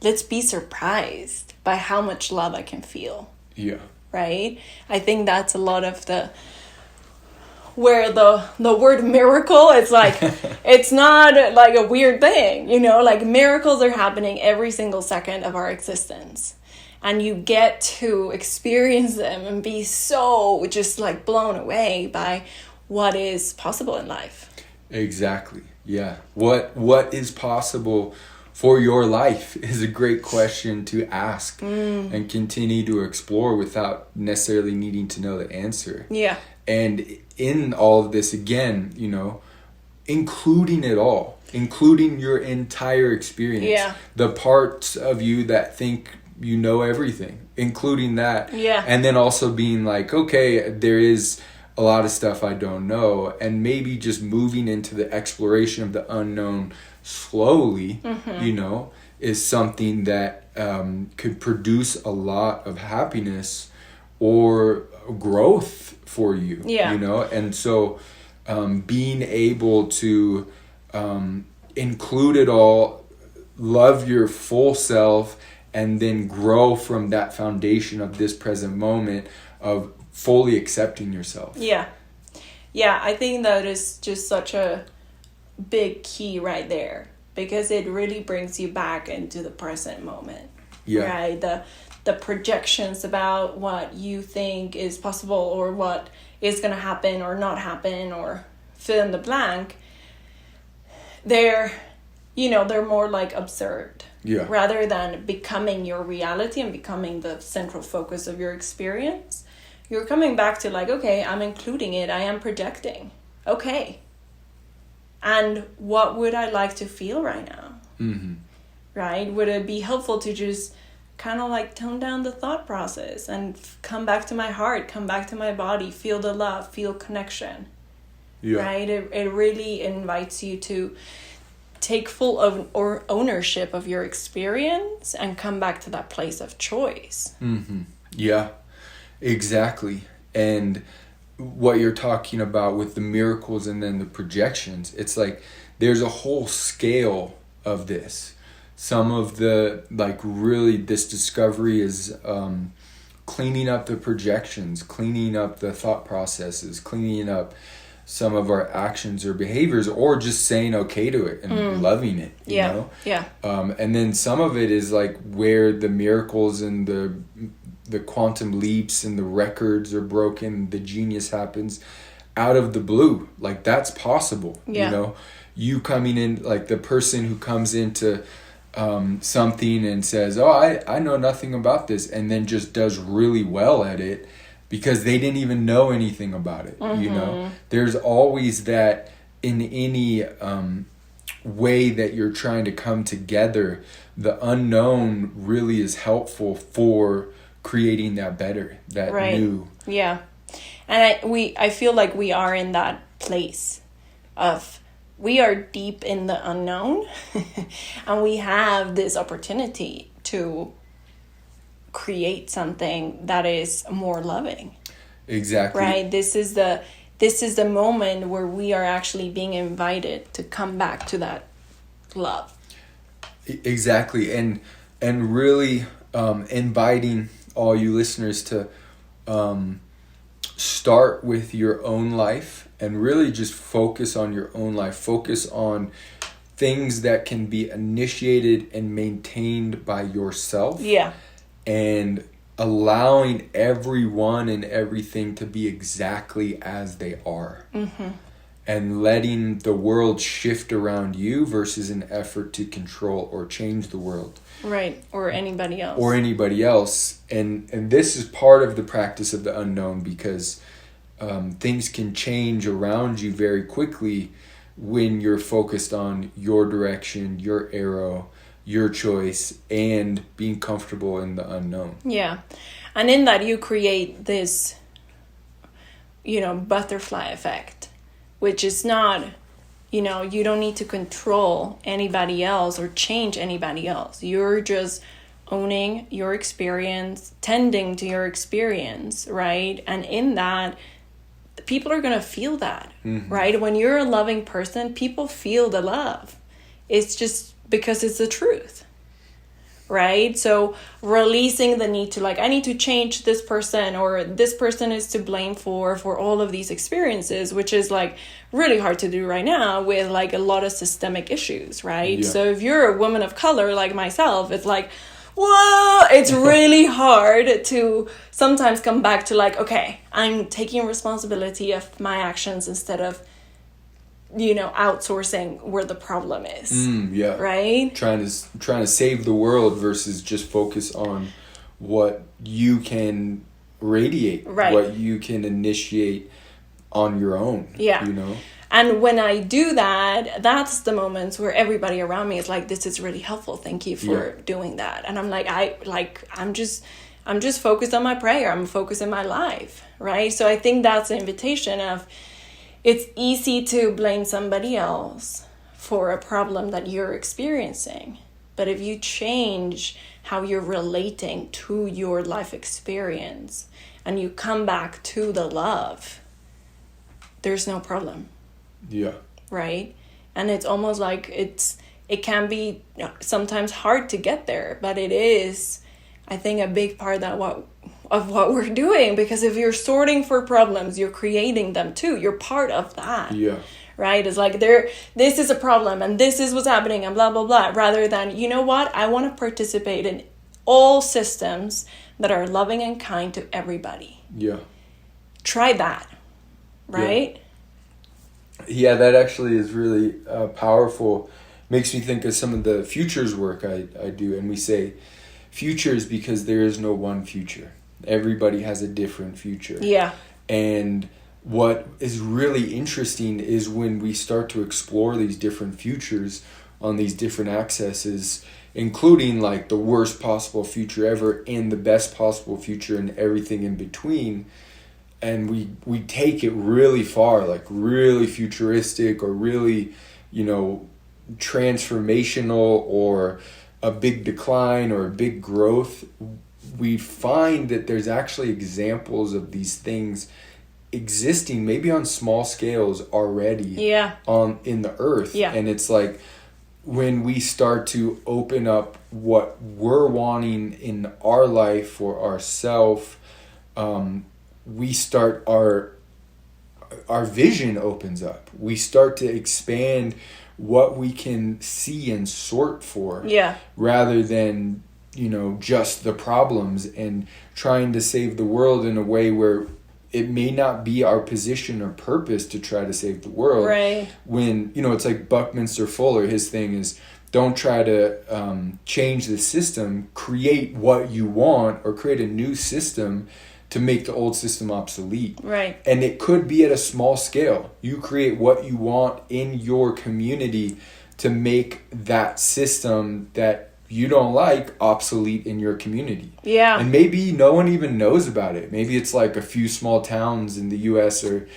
Let's be surprised by how much love I can feel. Yeah. Right? I think that's a lot of where the word miracle is like, it's not like a weird thing, you know, like miracles are happening every single second of our existence. And you get to experience them and be so just like blown away by what is possible in life. Exactly. Yeah. What is possible for your life is a great question to ask and continue to explore without necessarily needing to know the answer. Yeah. And in all of this, again, you know, including it all, including your entire experience, Yeah. the parts of you that think you know everything, including that. Yeah. And then also being like, okay, there is a lot of stuff I don't know, and maybe just moving into the exploration of the unknown slowly, you know, is something that could produce a lot of happiness or growth for you, you know? And so being able to include it all, love your full self, and then grow from that foundation of this present moment of fully accepting yourself. Yeah. Yeah, I think that is just such a big key right there, because it really brings you back into the present moment. Yeah. Right? The projections about what you think is possible or what is going to happen or not happen or fill in the blank, they're more like absurd. Yeah. Rather than becoming your reality and becoming the central focus of your experience, you're coming back to like, okay, I'm including it. I am projecting. Okay. And what would I like to feel right now? Mm-hmm. Right? Would it be helpful to just kind of like tone down the thought process and come back to my heart, come back to my body, feel the love, feel connection? Yeah. Right? It really invites you to take full ownership of your experience and come back to that place of choice. Mm-hmm. Yeah, exactly. And what you're talking about with the miracles and then the projections, it's like there's a whole scale of this. Some of the, like, really this discovery is cleaning up the projections, cleaning up the thought processes, cleaning up some of our actions or behaviors, or just saying okay to it and loving it, you know? Yeah. And then some of it is like where the miracles and the quantum leaps and the records are broken, the genius happens out of the blue. Like, that's possible, you know? You coming in, like the person who comes into something and says, oh, I know nothing about this, and then just does really well at it because they didn't even know anything about it, you know? There's always that in any way that you're trying to come together, the unknown really is helpful for creating that better, that new. Yeah. And I feel like we are in that place of, we are deep in the unknown and we have this opportunity to create something that is more loving. Exactly. Right? This is the moment where we are actually being invited to come back to that love. Exactly. And really inviting all you listeners to start with your own life and really just focus on your own life. Focus on things that can be initiated and maintained by yourself. Yeah. And allowing everyone and everything to be exactly as they are. Mm-hmm. And letting the world shift around you versus an effort to control or change the world. Right. Or anybody else. And this is part of the practice of the unknown, because things can change around you very quickly when you're focused on your direction, your arrow, your choice, and being comfortable in the unknown. Yeah. And in that you create this, butterfly effect, which is not You know, you don't need to control anybody else or change anybody else. You're just owning your experience, tending to your experience, right? And in that, people are going to feel that, right? When you're a loving person, people feel the love. It's just because it's the truth, right? So releasing the need to, like, I need to change this person, or this person is to blame for all of these experiences, which is like really hard to do right now with like a lot of systemic issues, right? Yeah. So if you're a woman of color like myself, it's like, whoa, it's really hard to sometimes come back to like, okay, I'm taking responsibility of my actions instead of, you know, outsourcing where the problem is. Yeah. Right? Trying to save the world versus just focus on what you can radiate, right, what you can initiate on your own. Yeah. You know? And when I do that, that's the moments where everybody around me is like, this is really helpful. Thank you for doing that. And I'm like, I'm just focused on my prayer. I'm focused on my life. Right? So I think that's the invitation of, it's easy to blame somebody else for a problem that you're experiencing. But if you change how you're relating to your life experience and you come back to the love, there's no problem. Yeah. Right? And it's almost like it can be sometimes hard to get there, but it is, I think, a big part of what we're doing, because if you're sorting for problems, you're creating them too. You're part of that. Yeah. Right? It's like this is a problem and this is what's happening and blah, blah, blah. Rather than, you know what? I want to participate in all systems that are loving and kind to everybody. Yeah. Try that. Right? Yeah, that actually is really powerful. Makes me think of some of the futures work I do. And we say futures because there is no one future. Everybody has a different future. Yeah. And what is really interesting is when we start to explore these different futures on these different accesses, including like the worst possible future ever and the best possible future and everything in between. And we take it really far, like really futuristic or really, you know, transformational or a big decline or a big growth. We find that there's actually examples of these things existing maybe on small scales already in the earth. Yeah. And it's like when we start to open up what we're wanting in our life for ourselves, we start our vision opens up. We start to expand what we can see and sort for, rather than, you know, just the problems and trying to save the world in a way where it may not be our position or purpose to try to save the world. Right. When, you know, it's like Buckminster Fuller, his thing is, don't try to change the system, create what you want or create a new system to make the old system obsolete. Right. And it could be at a small scale. You create what you want in your community to make that system that you don't like obsolete in your community. Yeah. And maybe no one even knows about it. Maybe it's like a few small towns in the US are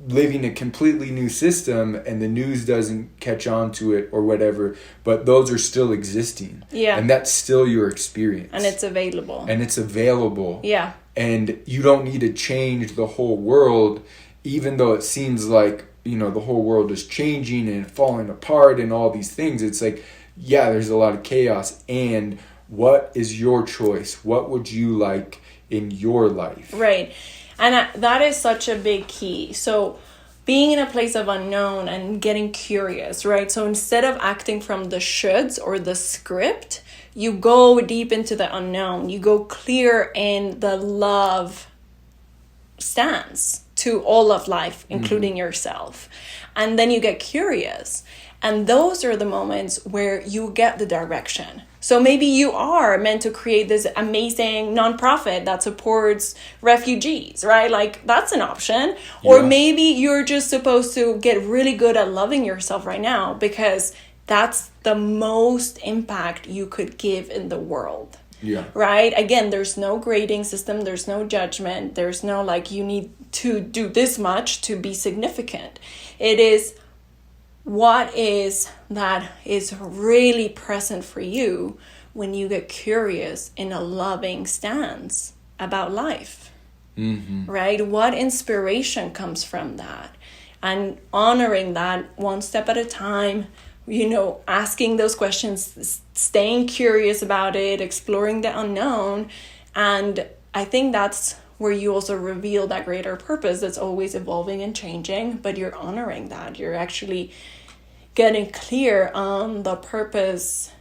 living a completely new system and the news doesn't catch on to it or whatever, but those are still existing. Yeah. And that's still your experience. And it's available. Yeah. And you don't need to change the whole world, even though it seems like, you know, the whole world is changing and falling apart and all these things. It's like, yeah, there's a lot of chaos. And what is your choice? What would you like in your life? Right. And that is such a big key. So being in a place of unknown and getting curious, right? So instead of acting from the shoulds or the script, you go deep into the unknown. You go clear in the love stance to all of life, including yourself. And then you get curious. And those are the moments where you get the direction. So maybe you are meant to create this amazing nonprofit that supports refugees, right? Like, that's an option. Or maybe you're just supposed to get really good at loving yourself right now, because that's the most impact you could give in the world. Yeah. Right? Again, there's no grading system. There's no judgment. There's no, like, you need to do this much to be significant. It is what is that is really present for you when you get curious in a loving stance about life, right? What inspiration comes from that? And honoring that one step at a time, asking those questions, staying curious about it, exploring the unknown. And I think that's where you also reveal that greater purpose that's always evolving and changing, but you're honoring that. You're actually getting clear on the purpose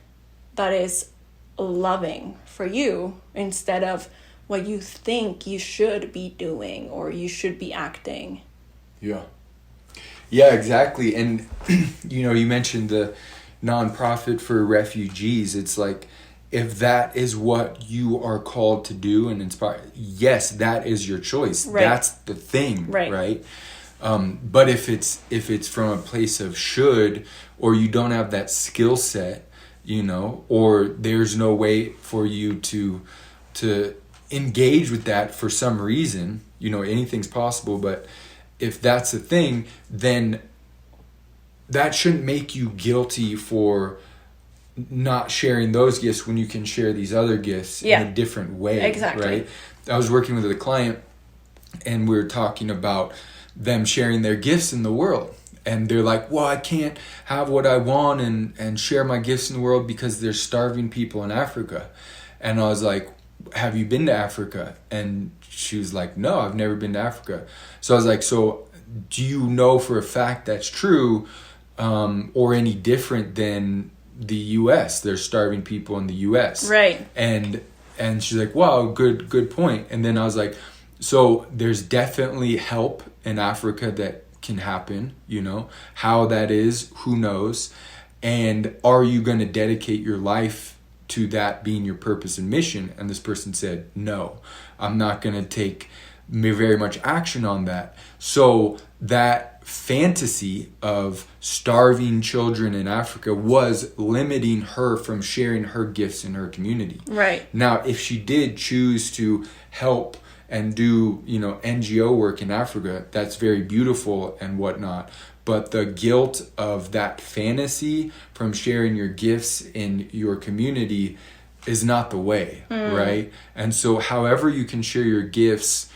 that is loving for you instead of what you think you should be doing or you should be acting. Yeah, exactly. And, you mentioned the nonprofit for refugees. It's like, if that is what you are called to do and inspire, yes, that is your choice. Right. That's the thing, right? But if it's from a place of should, or you don't have that skill set, or there's no way for you to engage with that for some reason, anything's possible, but if that's the thing, then that shouldn't make you guilty for not sharing those gifts when you can share these other gifts in a different way. Exactly. Right? I was working with a client and we were talking about them sharing their gifts in the world. And they're like, well, I can't have what I want and share my gifts in the world because there's starving people in Africa. And I was like, have you been to Africa? And she was like, no, I've never been to Africa. So I was like, so do you know for a fact that's true, or any different than the U.S.? There's starving people in the U.S. Right. And she's like, wow, good point. And then I was like, so there's definitely help in Africa that can happen, how that is, who knows? And are you going to dedicate your life to that being your purpose and mission? And this person said, no, I'm not going to take very much action on that. So that fantasy of starving children in Africa was limiting her from sharing her gifts in her community. Right. Now, if she did choose to help and do, NGO work in Africa, that's very beautiful and whatnot. But the guilt of that fantasy from sharing your gifts in your community is not the way, right? And so however you can share your gifts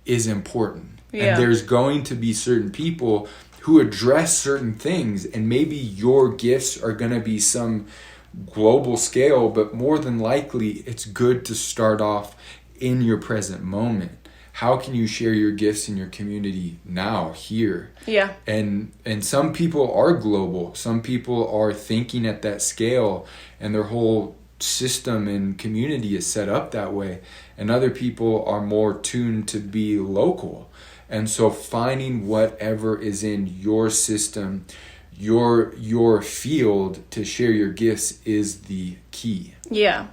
is important. Yeah. And there's going to be certain people who address certain things, and maybe your gifts are going to be some global scale, but more than likely it's good to start off in your present moment. How can you share your gifts in your community now, here? Yeah. And some people are global. Some people are thinking at that scale, and their whole system and community is set up that way. And other people are more tuned to be local. And so finding whatever is in your system, your field to share your gifts is the key. Yeah.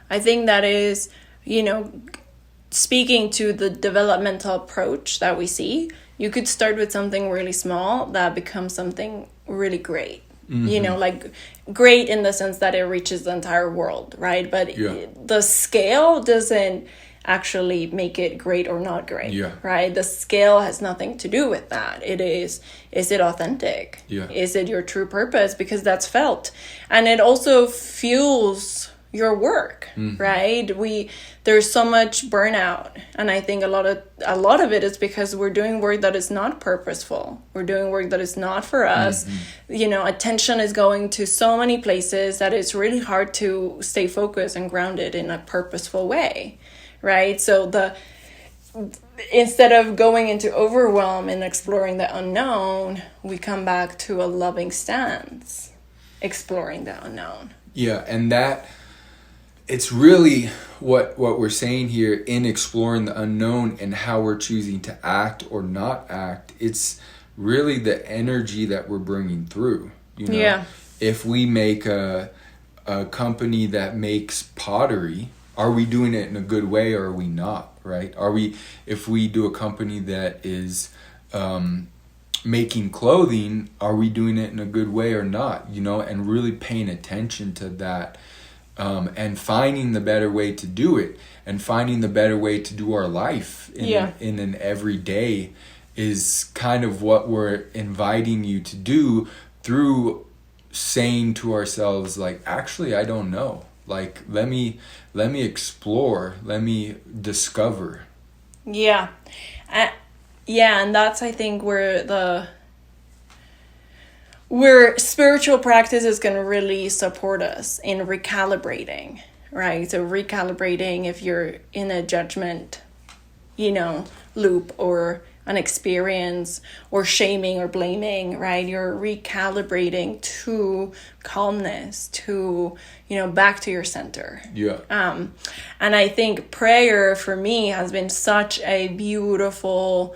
I think that is, speaking to the developmental approach that we see, you could start with something really small that becomes something really great. Like great in the sense that it reaches the entire world, right? But the scale doesn't actually make it great or not great, right? The scale has nothing to do with that. It is it authentic? Is it your true purpose? Because that's felt. And it also fuels your work, right? There's so much burnout, and I think a lot of it is because we're doing work that is not purposeful. We're doing work that is not for us. Attention is going to so many places that it's really hard to stay focused and grounded in a purposeful way, right? So instead of going into overwhelm and exploring the unknown, we come back to a loving stance, exploring the unknown. Yeah, and that it's really what we're saying here in exploring the unknown and how we're choosing to act or not act. It's really the energy that we're bringing through. Yeah. If we make a company that makes pottery, are we doing it in a good way or are we not? Right? If we do a company that is making clothing, are we doing it in a good way or not? And really paying attention to that. And finding the better way to do it, and finding the better way to do our life in an everyday is kind of what we're inviting you to do through saying to ourselves, like, actually, I don't know. Like, let me explore, let me discover. Yeah. And that's, I think, where spiritual practice is going to really support us in recalibrating, right? So recalibrating if you're in a judgment, loop, or an experience, or shaming or blaming, right? You're recalibrating to calmness, to, back to your center. Yeah. And I think prayer for me has been such a beautiful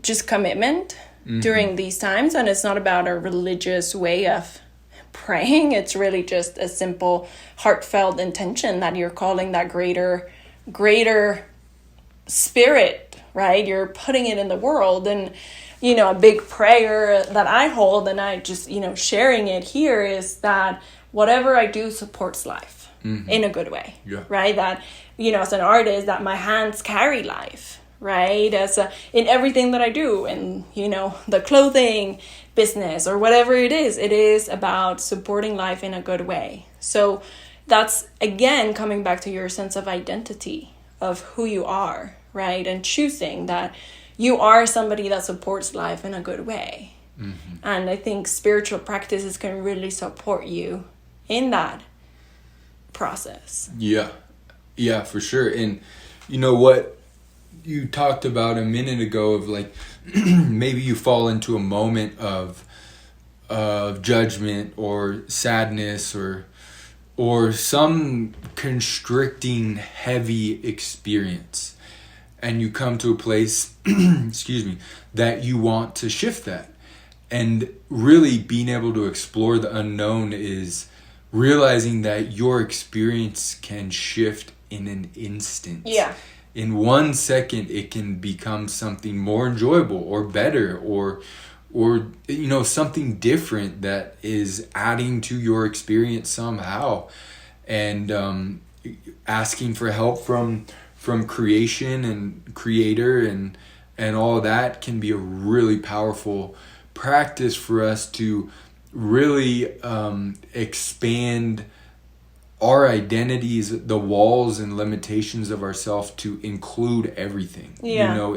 just commitment during these times. And it's not about a religious way of praying. It's really just a simple, heartfelt intention that you're calling that greater spirit, right? You're putting it in the world. And, a big prayer that I hold, and I just, sharing it here, is that whatever I do supports life in a good way, right? That, as an artist, that my hands carry life, right? In everything that I do, and, the clothing business or whatever it is about supporting life in a good way. So that's, again, coming back to your sense of identity of who you are, right? And choosing that you are somebody that supports life in a good way. And I think spiritual practices can really support you in that process. Yeah, for sure. And what you talked about a minute ago of, like, maybe you fall into a moment of judgment or sadness or some constricting, heavy experience. And you come to a place, that you want to shift that. And really being able to explore the unknown is realizing that your experience can shift in an instant. Yeah. In 1 second, it can become something more enjoyable or better or something different that is adding to your experience somehow. And asking for help from creation and creator and all that can be a really powerful practice for us to really expand our identities, the walls and limitations of ourselves, to include everything. Yeah.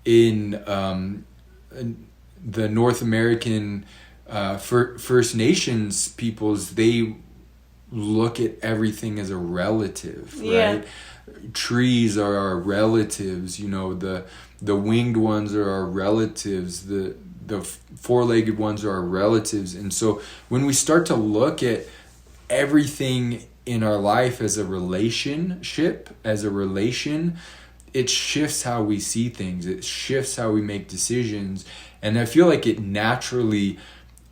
In the North American First Nations peoples, they look at everything as a relative, right? Yeah. Trees are our relatives, the winged ones are our relatives, the four-legged ones are our relatives. And so when we start to look at everything in our life as a relationship, as a relation, it shifts how we see things. It shifts how we make decisions. And I feel like it naturally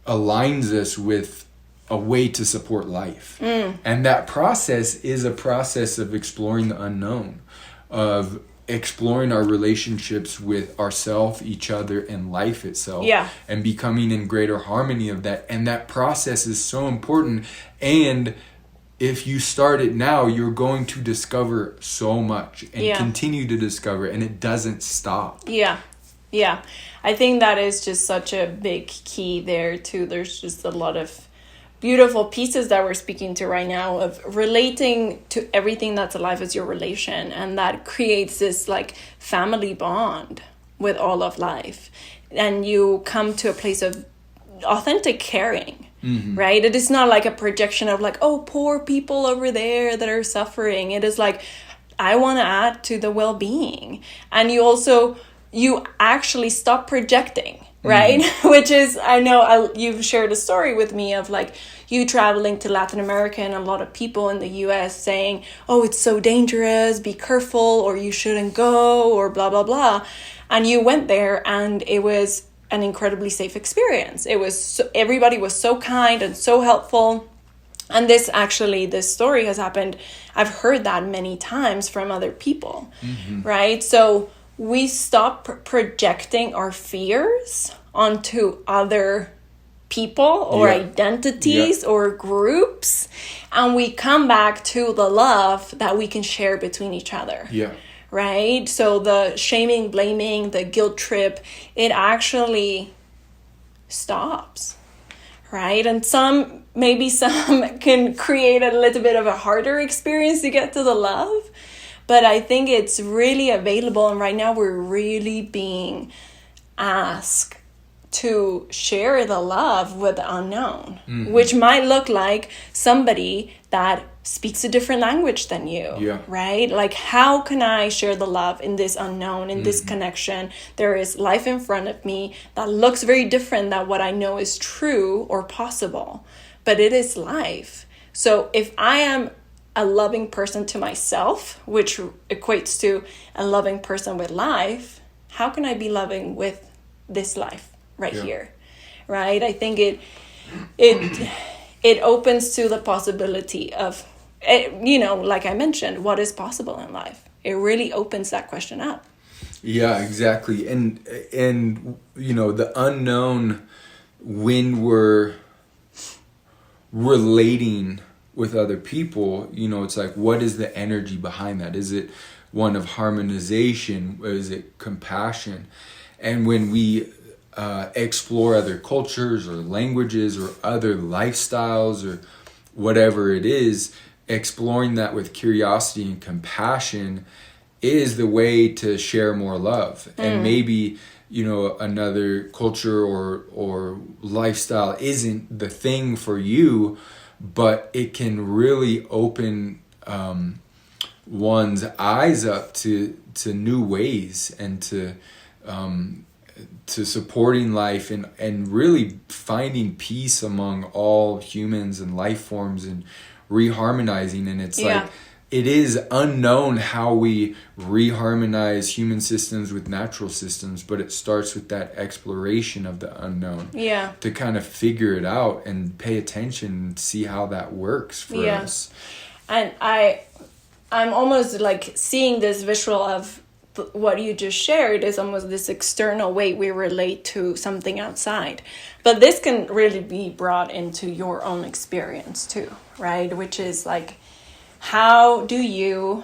aligns us with a way to support life. And that process is a process of exploring the unknown, of exploring our relationships with ourselves, each other, and life itself. Yeah. And becoming in greater harmony of that. And that process is so important. And if you start it now, you're going to discover so much and continue to discover, and it doesn't stop. Yeah. I think that is just such a big key there too. There's just a lot of beautiful pieces that we're speaking to right now of relating to everything that's alive as your relation, and that creates this like family bond with all of life, and you come to a place of authentic caring. Right? It is not like a projection of like, oh, poor people over there that are suffering. It is like, I want to add to the well-being. And you actually stop projecting, right? Which is, I know you've shared a story with me of like you traveling to Latin America and a lot of people in the US saying, oh, it's so dangerous, be careful, or you shouldn't go, or blah, blah, blah. And you went there and it was an incredibly safe experience. It was everybody was so kind and so helpful. And this story has happened. I've heard that many times from other people, right? So we stop projecting our fears onto other people or identities or groups, and we come back to the love that we can share between each other. Yeah. Right? So the shaming, blaming, the guilt trip, it actually stops. right? And maybe some can create a little bit of a harder experience to get to the love. But I think it's really available. And right now we're really being asked to share the love with the unknown, which might look like somebody that speaks a different language than you, right? Like, how can I share the love in this unknown, in this connection? There is life in front of me that looks very different than what I know is true or possible, but it is life. So if I am a loving person to myself, which equates to a loving person with life, how can I be loving with this life right here, right? I think it opens to the possibility of, like I mentioned, what is possible in life. It really opens that question up. Yeah, exactly. And the unknown, when we're relating with other people, it's like, what is the energy behind that? Is it one of harmonization? Or is it compassion? And when we explore other cultures or languages or other lifestyles or whatever it is, exploring that with curiosity and compassion is the way to share more love. And maybe, another culture or lifestyle isn't the thing for you, but it can really open one's eyes up to new ways and to supporting life and really finding peace among all humans and life forms and reharmonizing. And it's like, it is unknown how we reharmonize human systems with natural systems, but it starts with that exploration of the unknown. Yeah. To kind of figure it out and pay attention and see how that works for us. And I'm almost like seeing this visual of what you just shared is almost this external way we relate to something outside. But this can really be brought into your own experience too, right? Which is like, how do you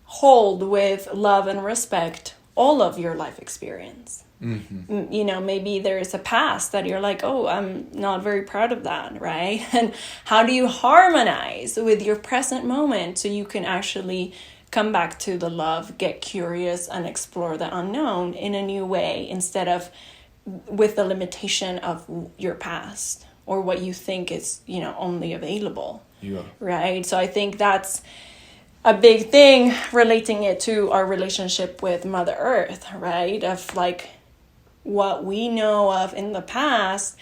hold with love and respect all of your life experience? Mm-hmm. Maybe there is a past that you're like, oh, I'm not very proud of that, right? And how do you harmonize with your present moment so you can actually come back to the love, get curious, and explore the unknown in a new way instead of with the limitation of your past or what you think is, only available. Yeah. Right? So I think that's a big thing, relating it to our relationship with Mother Earth, right? Of like what we know of in the past,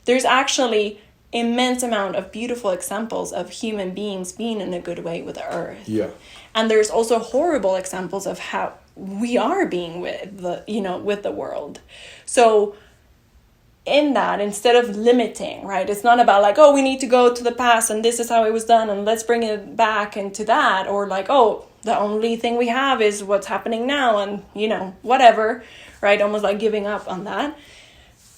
there's actually immense amount of beautiful examples of human beings being in a good way with the earth. Yeah. And there's also horrible examples of how we are being with the world. So in that, instead of limiting, right? It's not about like, oh, we need to go to the past and this is how it was done and let's bring it back into that. Or like, oh, the only thing we have is what's happening now and, whatever, right? Almost like giving up on that.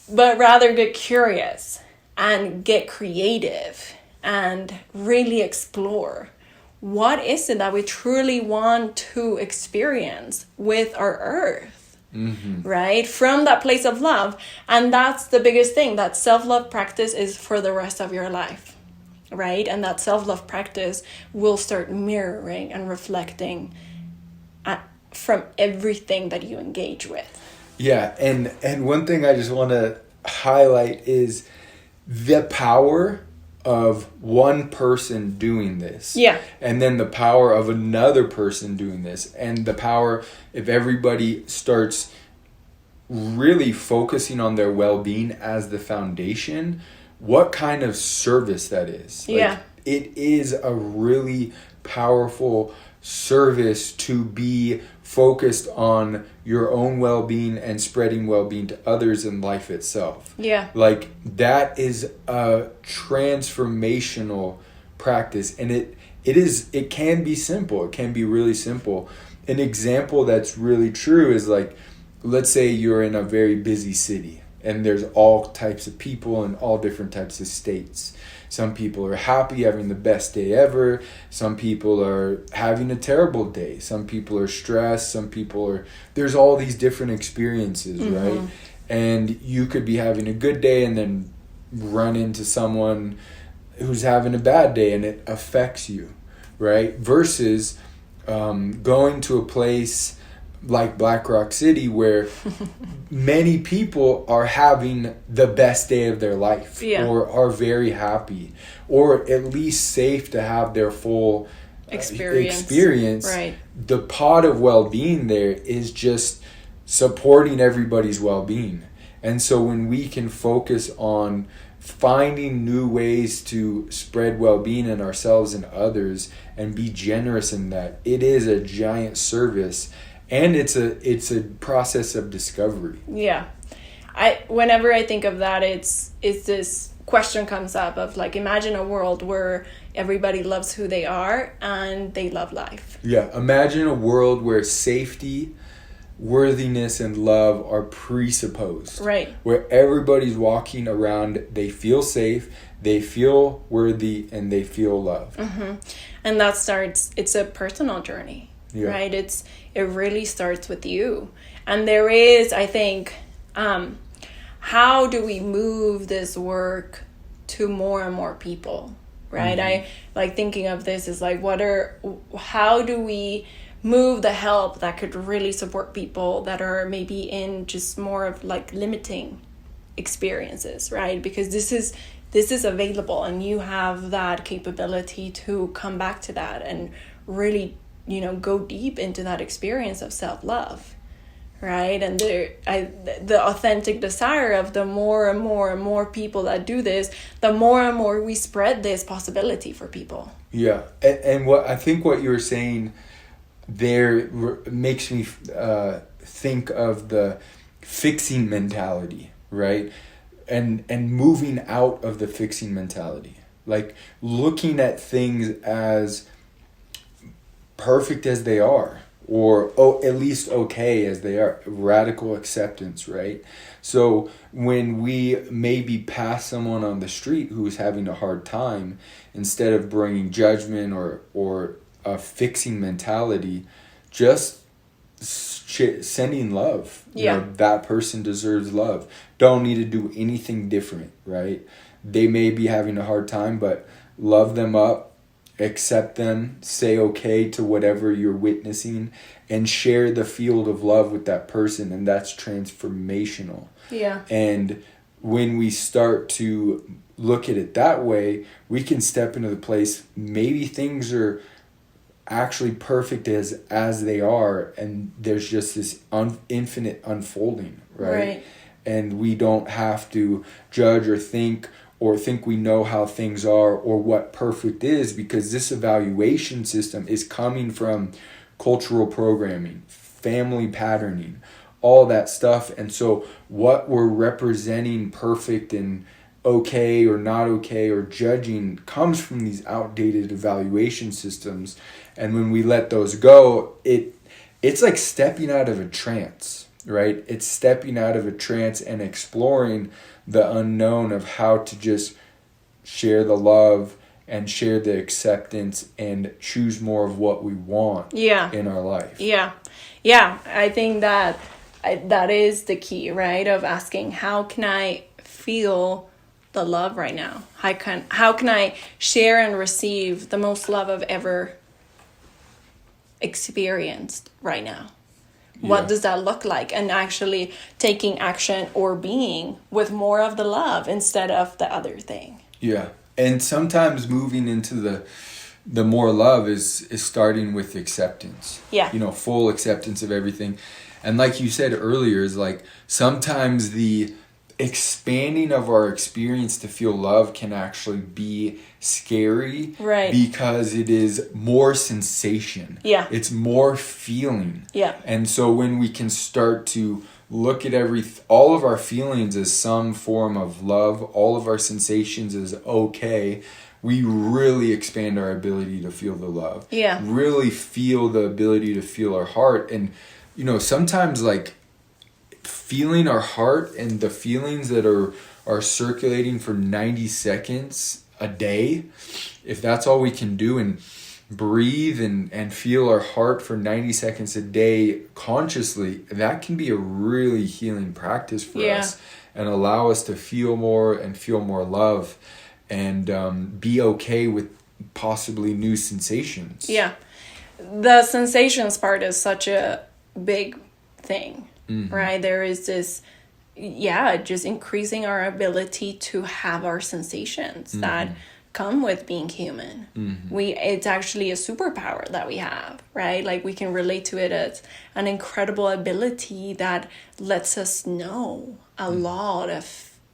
But rather get curious and get creative and really explore. What is it that we truly want to experience with our earth, right? From that place of love. And that's the biggest thing, that self-love practice is for the rest of your life, right? And that self-love practice will start mirroring and reflecting from everything that you engage with. Yeah, and one thing I just want to highlight is the power of one person doing this. Yeah. And then the power of another person doing this. And the power if everybody starts really focusing on their well-being as the foundation, what kind of service that is. Like, it is a really powerful service to be focused on your own well-being and spreading well-being to others in life itself. Yeah. Like, that is a transformational practice, and it can be simple. It can be really simple. An example that's really true is like, let's say you're in a very busy city and there's all types of people in all different types of states. Some people are happy, having the best day ever. Some people are having a terrible day. Some people are stressed. There's all these different experiences, right? And you could be having a good day and then run into someone who's having a bad day and it affects you, right? Versus going to a place like Black Rock City where many people are having the best day of their life, or are very happy, or at least safe to have their full experience. Right. The pot of well-being there is just supporting everybody's well-being. And so when we can focus on finding new ways to spread well-being in ourselves and others and be generous in that, it is a giant service. And it's a process of discovery. Yeah. Whenever I think of that, it's this question comes up of like, imagine a world where everybody loves who they are and they love life. Yeah. Imagine a world where safety, worthiness, and love are presupposed. Right. Where everybody's walking around, they feel safe, they feel worthy, and they feel loved. Mm-hmm. And it's a personal journey. Yeah. Right? It really starts with you. And there is, I think, how do we move this work to more and more people? Right? Mm-hmm. I like thinking of this as like, how do we move the help that could really support people that are maybe in just more of like limiting experiences, right? Because this is available and you have that capability to come back to that and really, go deep into that experience of self-love, right? And the authentic desire of the more and more and more people that do this, the more and more we spread this possibility for people. Yeah, and what you were saying there makes me think of the fixing mentality, right? And moving out of the fixing mentality, like looking at things as perfect as they are, or at least okay as they are. Radical acceptance, right? So when we maybe pass someone on the street who's having a hard time, instead of bringing judgment or a fixing mentality, just sending love. Yeah. That person deserves love. Don't need to do anything different, right? They may be having a hard time, but love them up, accept them, say okay to whatever you're witnessing, and share the field of love with that person, and that's transformational. Yeah. And when we start to look at it that way, we can step into the place, maybe things are actually perfect as they are, and there's just this infinite unfolding, right? And we don't have to judge or think we know how things are or what perfect is, because this evaluation system is coming from cultural programming, family patterning, all that stuff. And so what we're representing perfect and okay or not okay or judging comes from these outdated evaluation systems. And when we let those go, it's like stepping out of a trance, right? It's stepping out of a trance and exploring the unknown of how to just share the love and share the acceptance and choose more of what we want in our life. Yeah. I think that is the key, right? Of asking, how can I feel the love right now? How can I share and receive the most love I've ever experienced right now? What does that look like? And actually taking action or being with more of the love instead of the other thing. Yeah. And sometimes moving into the more love is starting with acceptance. Yeah. Full acceptance of everything. And like you said earlier, is like sometimes the expanding of our experience to feel love can actually be scary, right? Because it is more sensation. Yeah. It's more feeling. Yeah. And so when we can start to look at all of our feelings as some form of love, all of our sensations as okay, we really expand our ability to feel the love. Yeah. Really feel the ability to feel our heart. And sometimes like feeling our heart and the feelings that are circulating for 90 seconds a day, if that's all we can do, and breathe and feel our heart for 90 seconds a day consciously, that can be a really healing practice for us and allow us to feel more and feel more love and be okay with possibly new sensations. Yeah. The sensations part is such a big thing, right? There is this, just increasing our ability to have our sensations that come with being human. It's actually a superpower that we have, right? Like, we can relate to it as an incredible ability that lets us know a lot of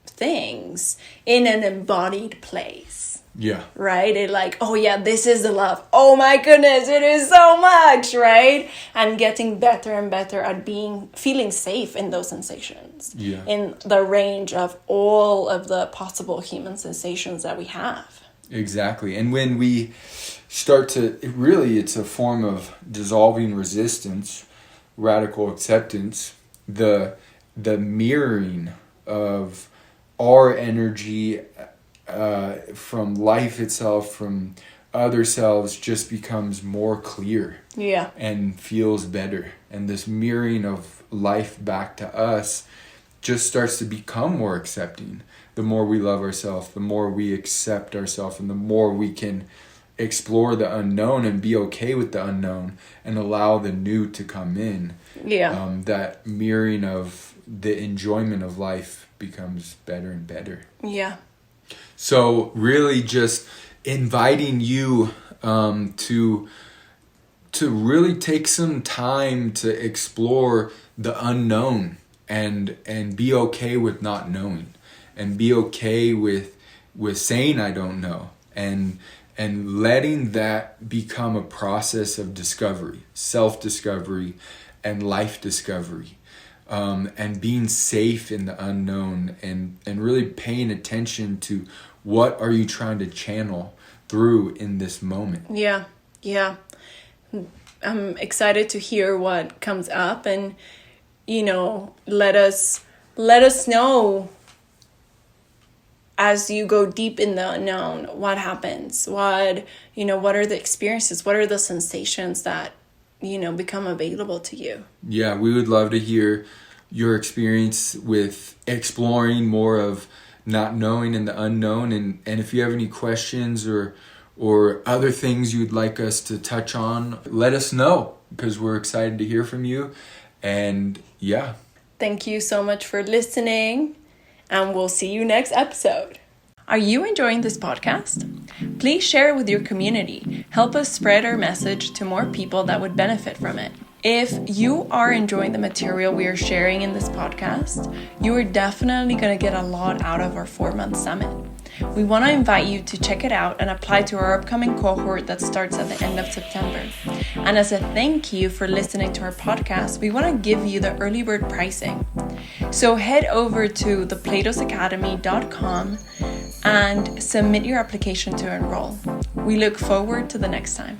things in an embodied place. Yeah. Right? It like, oh yeah, this is the love. Oh my goodness, it is so much, right? And getting better and better at feeling safe in those sensations. Yeah. In the range of all of the possible human sensations that we have. Exactly. And when we start to, it's a form of dissolving resistance, radical acceptance, the mirroring of our energy from life itself, from other selves, just becomes more clear. Yeah. And feels better. And this mirroring of life back to us just starts to become more accepting. The more we love ourselves, the more we accept ourselves, and the more we can explore the unknown and be okay with the unknown and allow the new to come in. Yeah. That mirroring of the enjoyment of life becomes better and better. Yeah. So really just inviting you to really take some time to explore the unknown and be okay with not knowing, and be okay with saying I don't know, and letting that become a process of discovery, self-discovery and life discovery. And being safe in the unknown and really paying attention to what are you trying to channel through in this moment. Yeah. I'm excited to hear what comes up, and, let us know as you go deep in the unknown, what happens, what are the experiences, what are the sensations that become available to you. Yeah, we would love to hear your experience with exploring more of not knowing and the unknown. And if you have any questions or other things you'd like us to touch on, let us know, because we're excited to hear from you. And yeah. Thank you so much for listening, and we'll see you next episode. Are you enjoying this podcast? Please share it with your community. Help us spread our message to more people that would benefit from it. If you are enjoying the material we are sharing in this podcast, you are definitely going to get a lot out of our 4-month summit. We want to invite you to check it out and apply to our upcoming cohort that starts at the end of September. And as a thank you for listening to our podcast, we want to give you the early bird pricing. So head over to theplatosacademy.com and submit your application to enroll. We look forward to the next time.